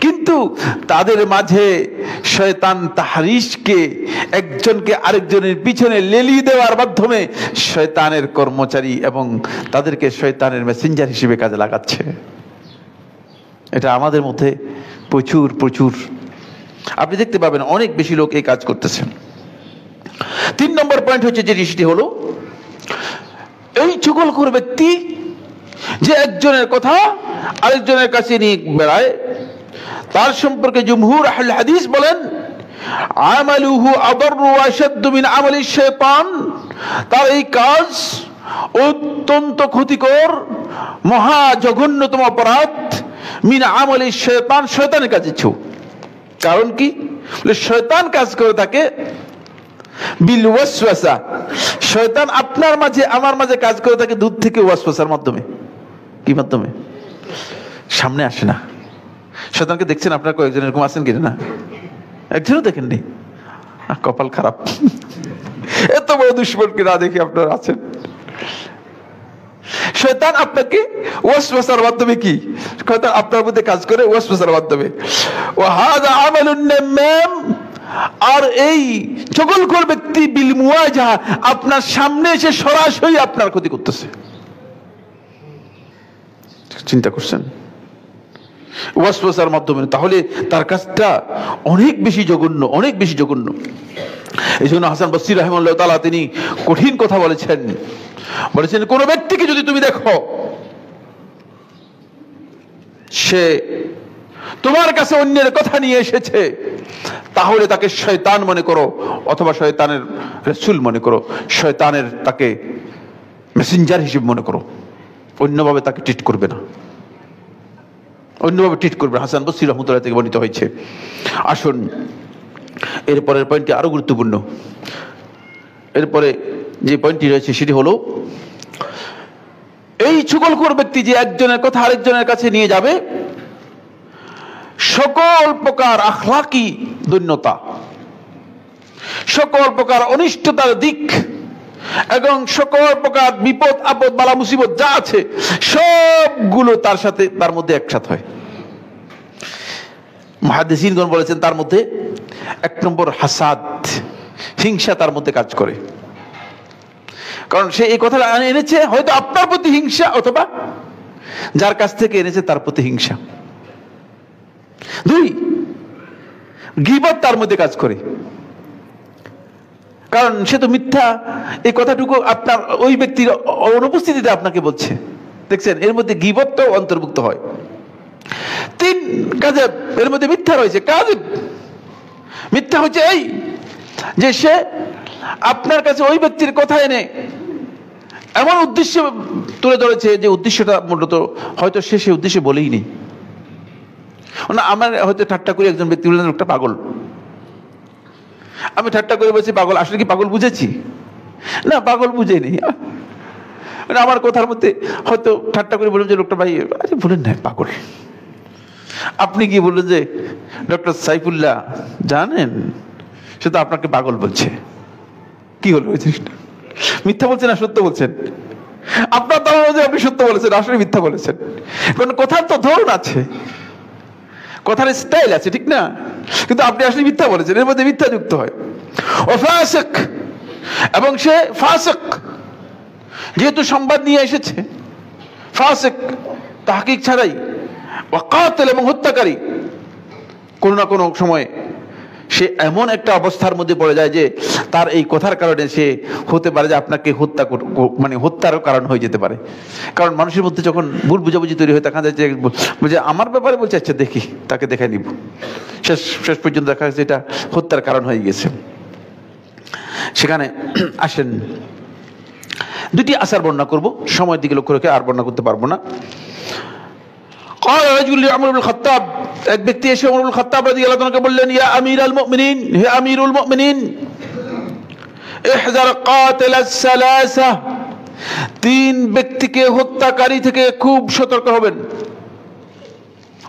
কিন্তু তাদের মাঝে শয়তান তাহরিশকে একজনকে আরেকজনের পিছনে লেলিয়ে দেওয়ার মাধ্যমে শয়তানের কর্মচারী এবং তাদেরকে শয়তানের মেসেঞ্জার হিসেবে কাজে লাগাচ্ছে। এটা আমাদের মধ্যে প্রচুর আপনি দেখতে পাবেন, অনেক বেশি লোক এই কাজ করতেছেন। 3 নম্বর পয়েন্ট হচ্ছে যে সেটি হলো এই চুগলখোর ব্যক্তি যে একজনের কথা আরেকজনের কাছে নিয়ে বেড়ায়, তার সম্পর্কে জুমহুর আহলে হাদিস বলেন, আমালুহু আদাররু ওয়া আশাদ্দু মিন আমালিশ শাইতান, তার এই কাজ অত্যন্ত ক্ষতিকর, মহা জঘন্যতম অপরাধ, মিন আমালিশ শাইতান, শয়তানের কাজের চেয়েও। কারণ কি? শয়তান কাজ করে থাকে বিল ওয়াসওয়াসা, শয়তান আপনার মাঝে আমার মাঝে কাজ করে থাকে দূর থেকে ওয়াসওয়াসার মাধ্যমে। কি মাধ্যমে? সামনে আসে না। শয়তানকে দেখছেন আপনার কয়েকজন এরকম আছেন কিনা? না, একজনও দেখেননি? কপাল খারাপ, এত বড় দুশমনকে না দেখে আপনারা আছেন। শয়তান আপনাকে ওয়াসওয়াসার মাধ্যমে কি শয়তান আপনার মধ্যে কাজ করে ওয়াসওয়াসার মাধ্যমে। ওয়া হাযা আমালুন নামাম, আর এই চগলখোর ব্যক্তি বিল মুওয়াজাহা, আপনার সামনে এসে সরাসরি আপনার ক্ষতি করতেছে। চিন্তা করছেন? ওয়াসওয়াসার মাধ্যমে। তাহলে তার কাজটা অনেক বেশি জঘন্য। এই জন্য হাসান বসরি রাহিমাহুল্লাহ তাআলা তিনি কঠিন কথা বলেছেন। কোন ব্যক্তিকে যদি তুমি দেখো সে তোমার কাছে অন্যের কথা নিয়ে এসেছে, তাহলে তাকে শয়তান মনে করো, অথবা শয়তানের রাসূল মনে করো, শয়তানের তাকে মেসেঞ্জার হিসেবে মনে করো, অন্যভাবে তাকে ট্রিট করবে না, হাসান বসরি রাহমাতুল্লাহ থেকে বর্ণিত হয়েছে। আসুন, এরপরের পয়েন্টটি আরো গুরুত্বপূর্ণ। এরপরে যে পয়েন্টটি রয়েছে সেটি হলো, এই চুগলখোর ব্যক্তি যে একজনের কথা আরেকজনের কাছে নিয়ে যাবে, সকল প্রকার আখলাকি দৈন্যতা, সকল প্রকার অনিষ্টতার দিক এবং সকল প্রকার বিপদ আপদ বালা মুসিবত যা আছে সবগুলো তার মধ্যে একসাথে হয়। মুহাদ্দিসিনগণ বলেছেন তার মধ্যে 1 নম্বর হাসাদ, হিংসা তার মধ্যে কাজ করে। কারণ সে এই কথাটা এনেছে হয়তো আপনার প্রতি হিংসা, অথবা যার কাছ থেকে এনেছে তার প্রতি হিংসা। 2, গীবত তার মধ্যে কাজ করে, কারণ সে তো মিথ্যা এই কথাটুকু আপনার ওই ব্যক্তির অনুপস্থিতিতে আপনাকে বলছে। দেখছেন, এর মধ্যে গীবতটাও অন্তর্ভুক্ত হয়। 3, কাযেব, এর মধ্যে মিথ্যা রয়েছে। কাযেব, মিথ্যা হচ্ছে এই যে সে আপনার কাছে ওই ব্যক্তির কথা এনে এমন উদ্দেশ্য তুলে ধরেছে যে উদ্দেশ্যটা মূলত হয়তো সে সেই উদ্দেশ্যে বলেই নেই। আমার হয়তো ঠাট্টা করে একজন ব্যক্তি বললেন লোকটা পাগল, আমি ঠাট্টা করে বলছি পাগল, আসলে কি পাগল বুঝেছি? না পাগল বুঝেনি, মানে আমার কথার মধ্যে হয়তো ঠাট্টা করে বললাম যে লোকটা ভাই, আরে বলেন না পাগল। আপনি কি বললেন যে ডক্টর সাইফুল্লাহ জানেন সে তো আপনাকে পাগল বলছে, কি হলো? মিথ্যা বলছেন না সত্য বলছেন? আপনার ধারণা যে আপনি সত্য বলেছেন, আসলে মিথ্যা বলেছেন। কারণ কথার তো ধরন আছে, কথার স্টাইল আছে, ঠিক না? কিন্তু আপনি আসলে মিথ্যা বলেছেন, এর মধ্যে মিথ্যা যুক্ত হয়। ও ফাসিক, এবং সে ফাসিক, যেহেতু সংবাদ নিয়ে এসেছে, ফাসিক তাহকিক ছাড়াই, ও কাতিল, এবং হত্যাকারী। কোনো না কোনো সময় সে এমন একটা অবস্থার মধ্যে পড়ে যায় যে তার এই কথার কারণে সে হতে পারে যে আপনাকে হত্যা, মানে হত্যারও কারণ হয়ে যেতে পারে। কারণ মানুষের মধ্যে যখন ভুল বুঝাবুঝি তৈরি হয়, দেখা যায় যে আমার ব্যাপারে বলছে, আচ্ছা দেখি, তাকে দেখে নিব, শেষ পর্যন্ত দেখা যাচ্ছে এটা হত্যার কারণ হয়ে গেছে। সেখানে আসেন দুটি আসার বর্ণনা করব, সময়ের দিকে লক্ষ্য রেখে আর বর্ণনা করতে পারবো না। قال رجل لعمر بن الخطاب, এক ব্যক্তি এসে ওমর ইবনে খাত্তাব রাদিয়াল্লাহু তাআলাকে বললেন, ইয়া আমিরাল মুমিনিন, হে আমিরুল মুমিনিন, ইহজার কাতিল আস-সালাসা, তিন ব্যক্তিকে হত্যাকারী থেকে খুব সতর্ক হবেন।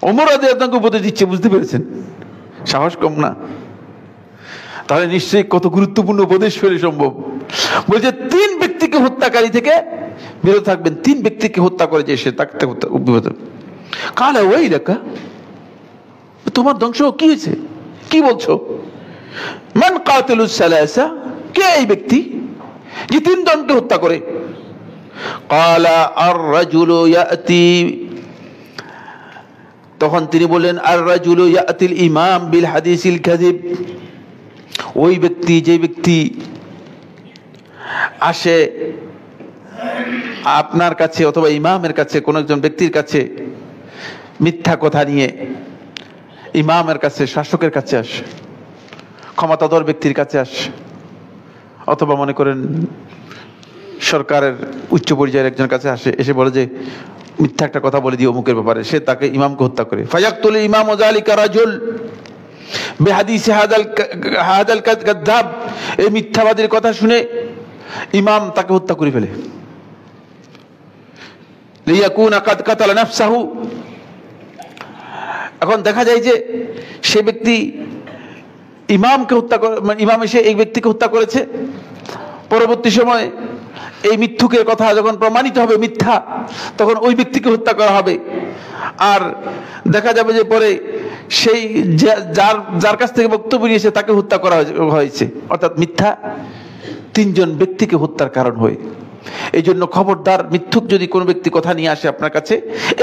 ওমর রাদিয়াল্লাহু তাআলাকে উপদেশ দিচ্ছে, বুঝতে পেরেছেন? সাহস কম না, তাহলে নিশ্চয়ই কত গুরুত্বপূর্ণ উপদেশ ফেলে সম্ভব। বলছে তিন ব্যক্তিকে হত্যাকারী থেকে বিরত থাকবেন, তিন ব্যক্তিকে হত্যা করে যে সে তাকে বিরত। কালা ওই লেখা, তোমার ধ্বংস কি হয়েছে, কি বলছো? মান কাতিলুস সালাসা, কে এই ব্যক্তি যে তিন জনকে হত্যা করে? কালা আর রাজুলু ইয়াতি, তখন তিনি বললেন, আর রাজুলু ইয়াতিল ইমাম বিল হাদিসিল কাযিব, ওই ব্যক্তি, যে ব্যক্তি আসে আপনার কাছে অথবা ইমামের কাছে, কোন একজন ব্যক্তির কাছে মিথ্যা কথা নিয়ে, ইমামের কাছে, শাসকের কাছে আসে, ক্ষমতাধর ব্যক্তির কাছে আসে, অথবা মনে করেন সরকারের উচ্চ পর্যায়ের একজন কাছে আসে, এসে বলে যে মিথ্যা একটা কথা বলে দিয়ে অমুকের ব্যাপারে, সে তাকে, ইমামকে হত্যা করে। ফায়াকতুল ইমাম যালিকা রাজুল বিহাদিস হাদাল কাযযাব, এই মিথ্যাবাদীর কথা শুনে ইমাম তাকে হত্যা করে ফেলে। লিয়াকুনা কাদ কাতালা নাফসাহু, এখন দেখা যায় যে সে ব্যক্তি ইমামকে হত্যা করে, ইমাম এসে এই ব্যক্তিকে হত্যা করেছে। পরবর্তী সময় এই মিথ্যুকের কথা যখন প্রমাণিত হবে মিথ্যা, তখন ওই ব্যক্তিকে হত্যা করা হবে। আর দেখা যাবে যে পরে সেই যার কাছ থেকে বক্তব্য নিয়েছে তাকে হত্যা করা হয়েছে, অর্থাৎ মিথ্যা তিনজন ব্যক্তিকে হত্যার কারণ হয়। এই জন্য খবরদার, মিথ্যুক যদি কোনো ব্যক্তি কথা নিয়ে আসে আপনার কাছে,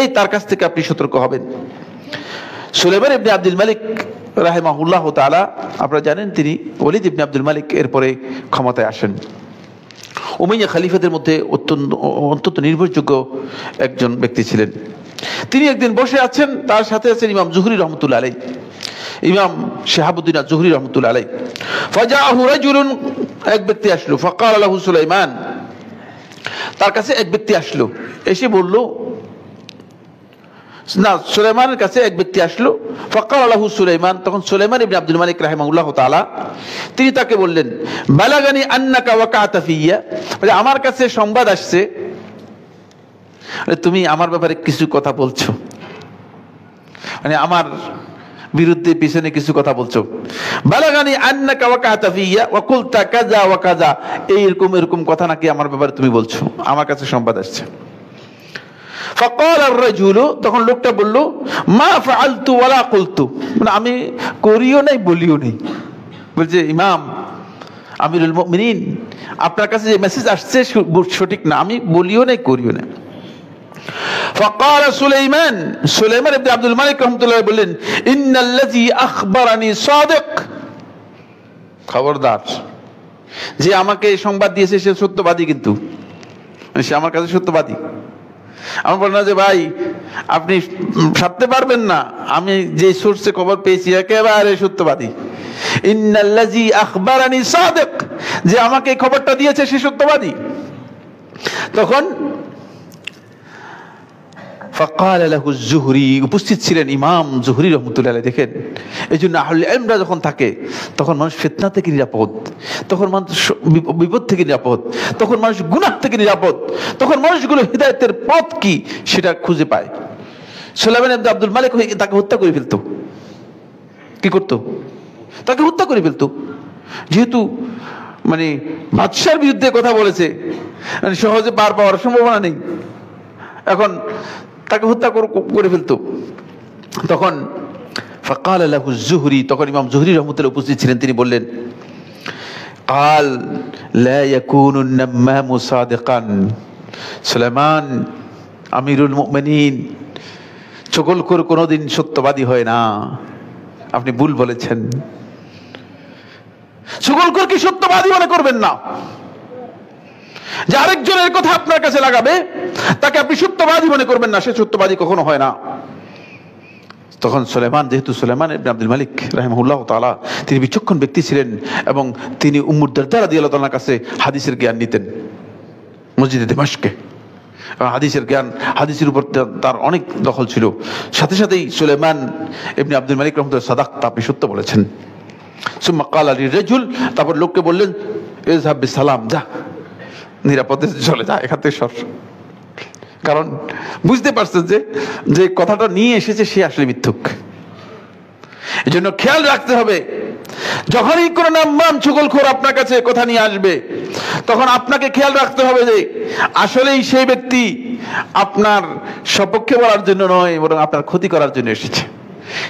এই তার কাছ থেকে আপনি সতর্ক হবেন। সুলাইমান ইবনে আব্দুল মালিক রাহিমাহুল্লাহ তাআলা, আপনারা জানেন তিনি ওলীদ ইবনে আব্দুল মালিক এরপরে ক্ষমতায় আসেন। উমাইয়া খলিফাদের মধ্যে অত্যন্ত নির্ভরযোগ্য একজন ব্যক্তি ছিলেন। তিনি একদিন বসে আছেন, তার সাথে আছেন ইমাম জুহরি রহমতুল্লাহ আলাইহি, ইমাম শিহাবুদ্দিন আজ-জুহরি রহমতুল্লাহ আলাইহি। ফাজাআহু রাজুলুন, এক ব্যক্তি আসলো। ফাকাল লাহু সুলাইমান, তার কাছে এক ব্যক্তি আসলো, এসে বলল, না, সুলাইমানের কাছে এক ব্যক্তি আসলো। ফাকাল লাহু সুলাইমান, তখন সুলাইমান ইবনে আব্দুল মালিক রাহিমাহুল্লাহ তাআলা তিনি তাকে বললেন, বালাগানি আন্নাকা ওয়াকাতা ফিয়া, মানে আমার কাছে সংবাদ আসছে তুমি আমার ব্যাপারে কিছু কথা বলছো, মানে আমার বিরুদ্ধে পিছনে কিছু কথা বলছো। বালাগানি আন্নাকা ওয়াকাতা ফিয়া ওয়া কুলতা কাযা ওয়া কাযা, এইরকম এরকম কথা নাকি আমার ব্যাপারে তুমি বলছো, আমার কাছে সংবাদ আসছে। ফাকাল আর-রাজুলু, তখন লোকটা বলল, মা ফাআলতু ওয়ালা কুলতু, মানে আমি করিও নাই বলিও নাই। বলছে, ইমাম আমিরুল মুমিনিন, আপনার কাছে যে মেসেজ আসছে সঠিক না, আমি বলিও নাই করিও নাই। ফাকাল সুলাইমান, সুলাইমান ইবনে আব্দুল মালিক রাহমাতুল্লাহ বললেন, ইন্নাল্লাযী আখবারানি সাদিক, খবরদার, যে আমাকে সংবাদ দিয়েছে সে সত্যবাদী, কিন্তু সে আমার কাছে সত্যবাদী। আমি বললাম না যে ভাই আপনি ছাড়তে পারবেন না, আমি যে সোর্সে খবর পেয়েছি একেবারে সত্যবাদী। ইন্নাল্লাযী আখবারানি সাদিক, যে আমাকে খবরটা দিয়েছে সে সত্যবাদী। তখন ফাকাল লাহু যুহরি, উপস্থিত ছিলেন ইমাম যুহরি রাহমাতুল্লাহ আলাইহি। দেখেন, এই জন্য আহলে ইলমরা যখন থাকে তখন মানুষ ফিতনা থেকে নিরাপদ, তখন মানুষ বিপদ থেকে নিরাপদ, তখন মানুষ গুনাহ থেকে নিরাপদ, তখন মানুষগুলো হিদায়াতের পথ কি সেটা খুঁজে পায়। সুলাইমান ইবনে আব্দুল মালিক তাকে হত্যা করে ফেলতো। কি করতো? তাকে হত্যা করে ফেলতো। যেহেতু মানে বাদশার বিরুদ্ধে কথা বলেছে, মানে সহজে পার পাওয়ার সম্ভাবনা নেই, এখন তাকে হত্যা করে ফেলতো। তখন ফাকাল লাহু যুহরি, তখন ইমাম যুহরি রাহমাতুল্লাহ উপস্থিত ছিলেন, তিনি বললেন কাল লা ইয়াকুনুন নাম্মামু সাদিকান। সুলাইমান আমিরুল মুমিনিন, চগলখোর কোনোদিন সত্যবাদী হয় না, আপনি ভুল বলেছেন। চগলখোরকে সত্যবাদী মনে করবেন না। যে আরেকজনের কথা আপনার কাছে লাগাবে তাকে আপনি সত্যবাদী মনে করবেন না, সে সত্যবাদী কখনো হয় না। তখন সুলাইমান, যেহেতু সুলাইমান ইবনে আব্দুল মালিক রাহিমাহুল্লাহ তাআলা তিনি বিচক্ষণ ব্যক্তি ছিলেন এবং তিনি উম্মু দারদা রাদিয়াল্লাহু তাআলার কাছে হাদিসের জ্ঞান নিতেন মসজিদে দিমাশকে। হাদিসের জ্ঞান, হাদিসের উপর তার অনেক দখল ছিল। সাথে সাথেই সুলাইমান ইবনে আব্দুল মালিক রাহমাতুল্লাহ, সাদাকতা, আপনি সত্য বলেছেন। সুম্মা ক্বালা লিরাজুল, তারপর লোককে বললেন ইযহাব বিসালাম, যা নিরাপদে চলে যা, এখান থেকে সর। কারণ বুঝতে পারছেন যে কথাটা নিয়ে এসেছে সে আসলে মিথ্যুক। এই জন্য খেয়াল রাখতে হবে, যখনই কোন নাম্মাম চুগলখোর আপনার কাছে কথা নিয়ে আসবে তখন আপনাকে খেয়াল রাখতে হবে যে আসলেই সেই ব্যক্তি আপনার সপক্ষে বলার জন্য নয়, বরং আপনার ক্ষতি করার জন্য এসেছে।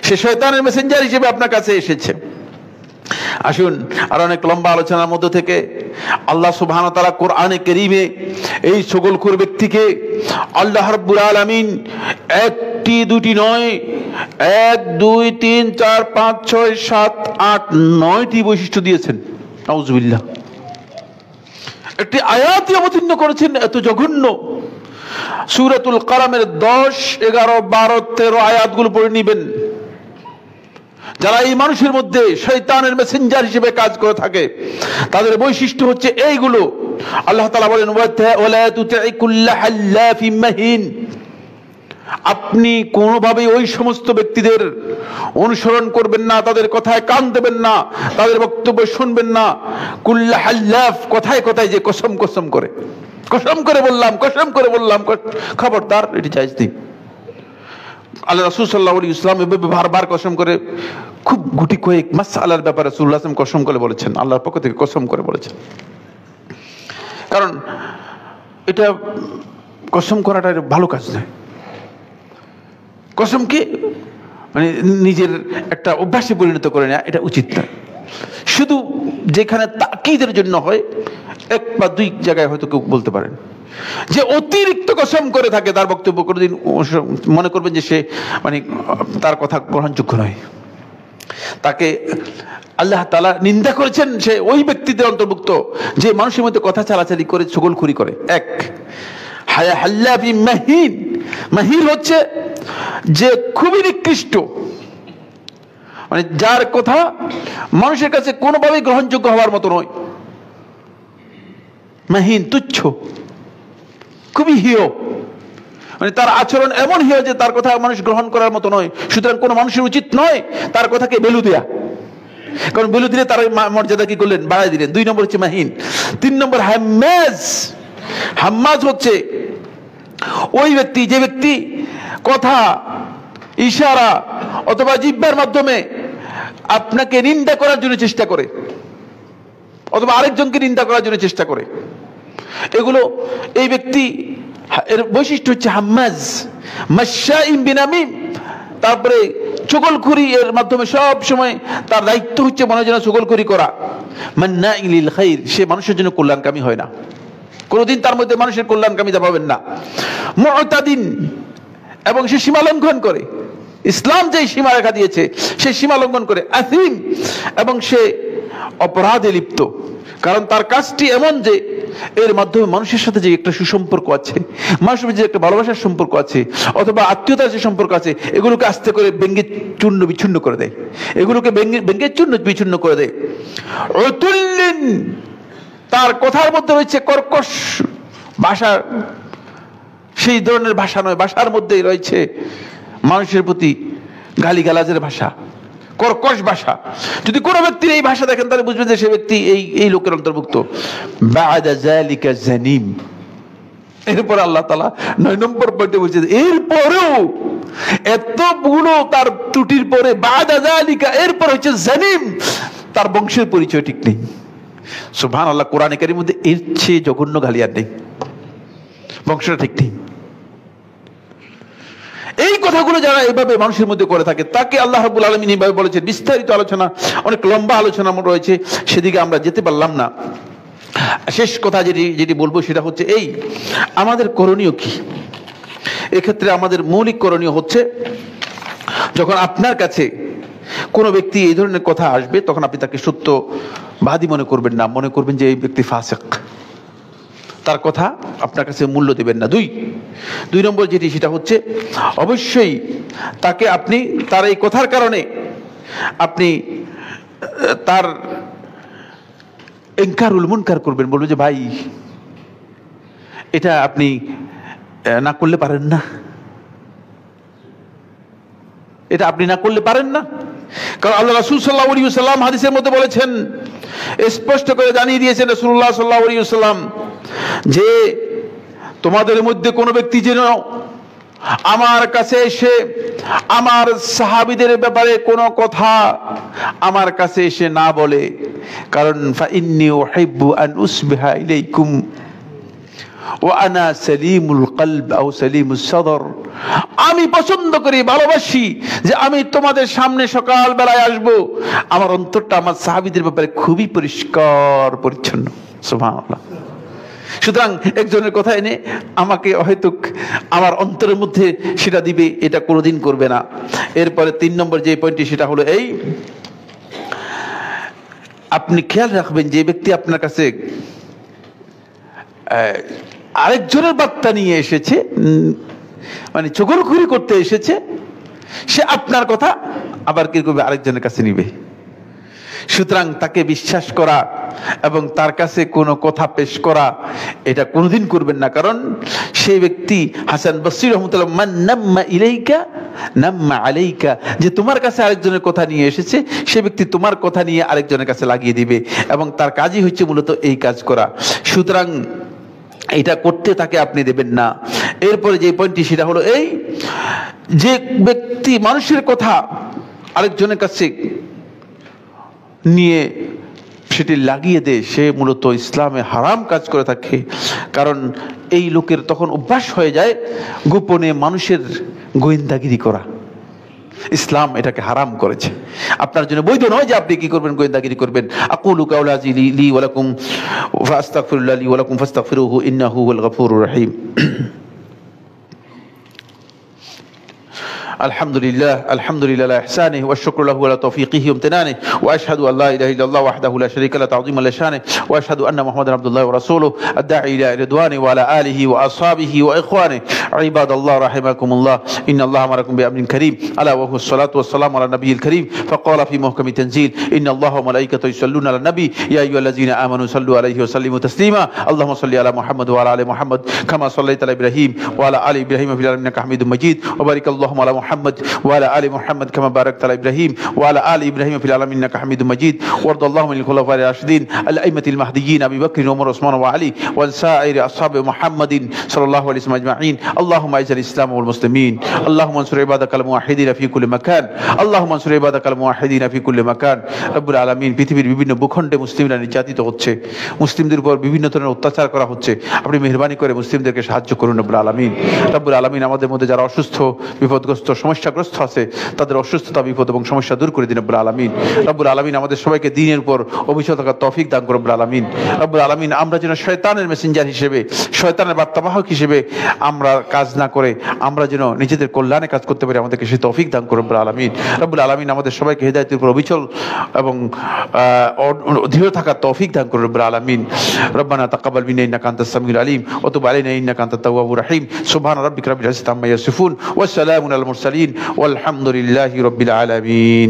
সে শয়তানের মেসেঞ্জার হিসেবে আপনার কাছে এসেছে। আসুন, আর অনেক লম্বা আলোচনার মধ্য থেকে আল্লাহ সুবহানাহু ওয়া তাআলা কোরআনে কারীমে এই চগলখোর ব্যক্তিকে আল্লাহ রাব্বুল আলামিন একটি দুটি নয়, 1 2 3 4 5 6 7 8 9টি বৈশিষ্ট্য দিয়েছেন। নাউজুবিল্লাহ। একটি আয়াতই অবতীর্ণ করেছেন এত জঘন্য। সূরাতুল কালামের 10 11 12 13 আয়াতগুলো পড়ে নেবেন। যারা এই মানুষের মধ্যে শয়তানের মেসেঞ্জার হিসেবে কাজ করে থাকে তাদের বৈশিষ্ট্য হচ্ছে এইগুলো। আল্লাহ তাআলা বলেন ওয়ালা তুতি কুল্লা হাল্লাফিম মাহিন, আপনি কোনোভাবেই ওই সমস্ত ব্যক্তিদের অনুসরণ করবেন না, তাদের কথায় কান দেবেন না, তাদের বক্তব্য শুনবেন না। কুল্লা হাল্লাফ, কথায় কথায় যে কসম কসম করে, কসম করে বললাম, কসম করে বললাম, খবরদার, এটি জায়েজ নেই। আল্লাহ রাসূল সাল্লাল্লাহু আলাইহি ওয়াসাল্লাম এভাবে বারবার কসম করে খুব গুটি কয়েক মাসআলার ব্যাপারে রাসূলুল্লাহ সাল্লাল্লাহু আলাইহি ওয়াসাল্লাম কসম করে বলেছেন, আল্লাহর পক্ষ থেকে কসম করে বলেছেন। কারণ এটা কসম করাটা ভালো কাজ নয়। কসমকে মানে নিজের একটা অভ্যাসে পরিণত করে নেওয়া এটা উচিত নয়। শুধু যেখানে তাকিদের জন্য হয় 1 বা 2 জায়গায় হয়তো কেউ বলতে পারেন। যে অতিরিক্ত কসম করে থাকে তার বক্তব্য কোনোদিন মনে করবেন যে সে মানে তার কথা গ্রহণযোগ্য নয়। তাকে আল্লাহ তাআলা নিন্দা করেছেন, সে ওই ব্যক্তিদের অন্তর্ভুক্ত যে মানুষের মধ্যে কথা চালাচালি করে, চগলখুরি করে। 1 হাল্লাফি মাহিন, মাহিন হচ্ছে যে খুবই নিকৃষ্ট, মানে যার কথা মানুষের কাছে কোনোভাবেই গ্রহণযোগ্য হওয়ার মতো নয়। মাহিন, তুচ্ছ, খুবই হিয়, মানে তার আচরণ এমন হিয় যে তার কথা মানুষ গ্রহণ করার মতো নয়। সুতরাং কোনো মানুষের উচিত নয় তার কথাকে বেলু দেয়া, কারণ বেলু দিলে তার মর্যাদা কি করলেন, বাড়াই দিলেন। 2 নম্বর হচ্ছে মাহিন। 3 নম্বর হাম্মাজ। হাম্মাজ হচ্ছে ওই ব্যক্তি যে ব্যক্তি কথা, ইশারা অথবা জিহ্বার মাধ্যমে আপনাকে নিন্দা করার জন্য চেষ্টা করে অথবা আরেকজনকে নিন্দা করার জন্য চেষ্টা করে। এগুলো এই ব্যক্তি এর বৈশিষ্ট্য হচ্ছে হাম্মাজ, মাশাইম বিনামিম। তারপরে চগলখুরি এর মাধ্যমে সব সময় তার দায়িত্ব হচ্ছে মনে যেন চগলখুরি করা। মান্নাইন লিল খাইর, সে মানুষের জন্য কল্যাণকামী হয় না, কোনোদিন তার মধ্যে মানুষের কল্যাণকামিতা পাবেন না। মুতাদিন, এবং সে সীমা লঙ্ঘন করে, ইসলাম যে সীমা রেখা দিয়েছে সেই সীমা লঙ্ঘন করে। আসিম, এবং সে অপরাধে লিপ্ত, কারণ তার কাজটি এমন যে এর মাধ্যমে মানুষের সাথে যে একটা সুসম্পর্ক আছে, মানুষের যে একটা ভালোবাসার সম্পর্ক আছে অথবা আত্মীয়তার যে সম্পর্ক আছে, এগুলোকে আস্তে করে ভেঙে চূর্ণ বিচ্ছিন্ন করে দেয়, এগুলোকে ভেঙে চূর্ণ বিচ্ছিন্ন করে দেয়। উতুল্লিন, তার কথার মধ্যে রয়েছে কর্কশ ভাষা, সেই ধরনের ভাষা নয়, ভাষার মধ্যেই রয়েছে মানুষের প্রতি গালিগালাজের ভাষা, কর্কশ ভাষা। যদি কোনো ব্যক্তির এই ভাষা দেখেন তাহলে বুঝবেন যে সে ব্যক্তি এই লোকের অন্তর্ভুক্ত। বা'দা যালিকা জানিম। এরপর আল্লাহ তাআলা 9 নম্বর পয়েন্টে বলছেন, এরপরেও এতগুলো তার ত্রুটির পরে বা'দা যালিকা, এরপর হচ্ছে জানিম, তার বংশের পরিচয় ঠিক নেই। সুবহানাল্লাহ, কোরআনে কারীমের মধ্যে এর চেয়ে জঘন্য গালি আর নেই, বংশটা ঠিক নেই। এই কথাগুলো যারা এইভাবে মানুষের মধ্যে করে থাকে তাকে আল্লাহ রাব্বুল আলামিন এইভাবে বলেছেন। বিস্তারিত আলোচনা, অনেক লম্বা আলোচনা রয়েছে, সেদিকে আমরা যেতে পারলাম না। শেষ কথা যেটি বলবো সেটা হচ্ছে এই, আমাদের করণীয় কি এক্ষেত্রে? আমাদের মৌলিক করণীয় হচ্ছে, যখন আপনার কাছে কোনো ব্যক্তি এই ধরনের কথা আসবে তখন আপনি তাকে সত্যবাদী মনে করবেন না, মনে করবেন যে এই ব্যক্তি ফাসিক, তার কথা আপনার কাছে মূল্য দেবেন না। দুই নম্বর যেটি সেটা হচ্ছে, অবশ্যই তাকে আপনি তার এই কথার কারণে আপনি তার ইনকারুল মুনকার করবেন, বলবেন যে ভাই এটা আপনি না করলে পারেন না, এটা আপনি না করলে পারেন না। কারণ আল্লাহ রাসূল সাল্লাল্লাহু আলাইহি ওয়াসাল্লাম হাদিসের মধ্যে বলেছেন, স্পষ্ট করে জানিয়ে দিয়েছেন রাসূলুল্লাহ সাল্লাল্লাহু আলাইহি ওয়াসাল্লাম, যে তোমাদের মধ্যে কোনো ব্যক্তি যেন আমার কাছে এসে আমার সাহাবীদের ব্যাপারে কোনো কথা আমার কাছে এসে না বলে, কারণ ফাইন্নী উহিব্বু আন উসবিহা ইলাইকুম ওয়া আনা সালিমুল কলব আও সালিমুস সদর, আমি পছন্দ করি, ভালোবাসি যে আমি তোমাদের সামনে সকাল বেলায় আসব, আমার অন্তরটা আমার সাহাবীদের ব্যাপারে খুবই পরিষ্কার পরিচ্ছন্ন। সুবহানাল্লাহ। সুতরাং একজনের কথা এনে আমাকে হয়তো আমার অন্তরের মধ্যে সেটা দিবে, এটা কোনোদিন করবে না। এরপরে 3 নম্বর যে পয়েন্টটি সেটা হলো এই, আপনি খেয়াল রাখবেন যে ব্যক্তি আপনার কাছে আরেকজনের বার্তা নিয়ে এসেছে, মানে চগলখুরি করতে এসেছে, সে আপনার কথা আবার কি করবে, আরেকজনের কাছে নিবে। সুতরাং তাকে বিশ্বাস করা এবং তার কাছে কোনো কথা পেশ করা এটা কোনোদিন করবেন না। কারণ সেই ব্যক্তি, হাসান বসরি রাহমাতুল্লাহ, মান নাম্মা ইলাইকা নাম্মা আলাইকা, যে তোমার কাছে আরেকজনের কথা নিয়ে এসেছে সে ব্যক্তি তোমার কথা নিয়ে আরেকজনের কাছে লাগিয়ে দিবে, এবং তার কাজই হচ্ছে মূলত এই কাজ করা। সুতরাং এটা করতে তাকে আপনি দেবেন না। এরপরে যে পয়েন্টটি সেটা হলো এই, যে ব্যক্তি মানুষের কথা আরেকজনের কাছে নিয়ে সেটি লাগিয়ে দেয় সে মূলত ইসলামে হারাম কাজ করে থাকে। কারণ এই লোকের তখন অভ্যাস হয়ে যায় গোপনে মানুষের গোয়েন্দাগিরি করা। ইসলাম এটাকে হারাম করেছে, আপনার জন্য বৈধ নয় যে আপনি কি করবেন, গোয়েন্দাগিরি করবেন। আকুলু কাওলি লি ওয়া লাকুম ফাস্তাগফিরুল্লাহ লি ওয়া লাকুম ফাস্তাগফিরুহু ইন্নাহু হুয়াল গফুরুর রহিম। الحمد لله على إحسانه والشكر له على توفيقه وامتنانه وأشهد أن لا إله إلا الله وحده لا شريك له تعظيما لشانه وأشهد أن محمدا عبد الله ورسوله الداعي إلى رضوانه وعلى آله وأصحابه وإخوانه. عباد الله رحمكم الله، إن الله أمركم بأمر كريم ألا وهو الصلاة والسلام على النبي الكريم، فقال في محكم تنزيل إن الله وملائكته يصلون على النبي يا أيها الذين آمنوا صلوا عليه وسلموا تسليما. اللهم صل على محمد وعلى آل محمد كما صليت على إبراهيم وعلى آل إبراهيم في العالمين إنك حميد مجيد، وبارك اللهم على محمد وعلى آل محمد كما باركت على إبراهيم وعلى آل إبراهيم في العالمين إنك حميد مجيد. وارض اللهم عن الخلفاء الراشدين الأئمة المهديين أبي بكر وعمر وعثمان وعلي وسائر أصحاب محمد صلى الله عليه وسلم أجمعين. اللهم أعز الإسلام والمسلمين، اللهم انصر عبادك الموحدين في كل مكان، اللهم انصر عبادك الموحدين في كل مكان. রব্বুল আলামিন, পৃথিবীর বিভিন্ন ভূখণ্ডে মুসলিমরা নির্যাতিত হচ্ছে, মুসলিমদের উপর বিভিন্ন ধরনের অত্যাচার করা হচ্ছে, আপনি মেহেরবানি করে মুসলিমদেরকে সাহায্য করুন রব্বুল আলামিন। রব্বুল আলামিন, আমাদের মধ্যে যারা অসুস্থ, বিপদগ্রস্ত, সমস্যাগ্রস্ত আছে তাদের অসুস্থতা, বিপদ এবং সমস্যা দূর করে দিন রব্বুল আলামিন। রব্বুল আলামিন, আমাদের সবাইকে দ্বীনের উপর অবিচল থাকার তৌফিক দান করুন রব্বুল আলামিন। রব্বুল আলামিন, আমরা যেন শয়তানের মেসেঞ্জার হিসেবে, শয়তানের বার্তাবাহক হিসেবে আমরা কাজ না করে আমরা যেন নিজেদের কল্যাণে কাজ করতে পারি, আমাদেরকে সেই তৌফিক দান করুন রব্বুল আলামিন। রব্বুল আলামিন, আমাদের সবাইকে হিদায়াতের উপর অবিচল এবং দৃঢ় থাকার তৌফিক দান করুন রব্বুল আলামিন। রব্বানা তাকাব্বাল মিন্না ইন্নাকা আনতাস সামিউল আলিম ওয়া তুব আলাইনা ইন্নাকা আনতাত তাওয়াবুর রহিম। সুবহান রাব্বিকা রাব্বিল ইজ্জাতি আম্মা ইয়াসিফুন ওয়া সালামুন আলাল মুরসালিন ওয়ালহামদুলিল্লাহি রাব্বিল আলামিন।